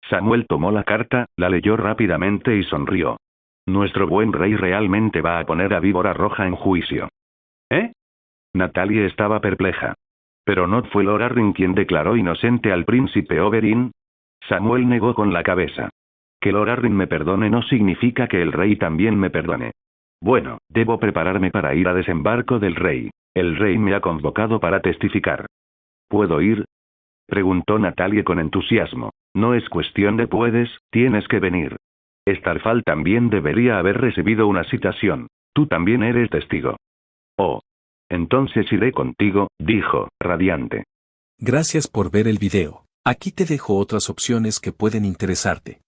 Samuel tomó la carta, la leyó rápidamente y sonrió. Nuestro buen rey realmente va a poner a Víbora Roja en juicio. ¿Eh? Natalie estaba perpleja. ¿Pero no fue Lord Arryn quien declaró inocente al príncipe Oberyn? Samuel negó con la cabeza. Que Lord Arryn me perdone no significa que el rey también me perdone. Bueno, debo prepararme para ir a desembarco del rey. El rey me ha convocado para testificar. ¿Puedo ir? Preguntó Natalie con entusiasmo. No es cuestión de puedes, tienes que venir. Starfall también debería haber recibido una citación. Tú también eres testigo. Oh. Entonces iré contigo, dijo, radiante. Gracias por ver el video. Aquí te dejo otras opciones que pueden interesarte.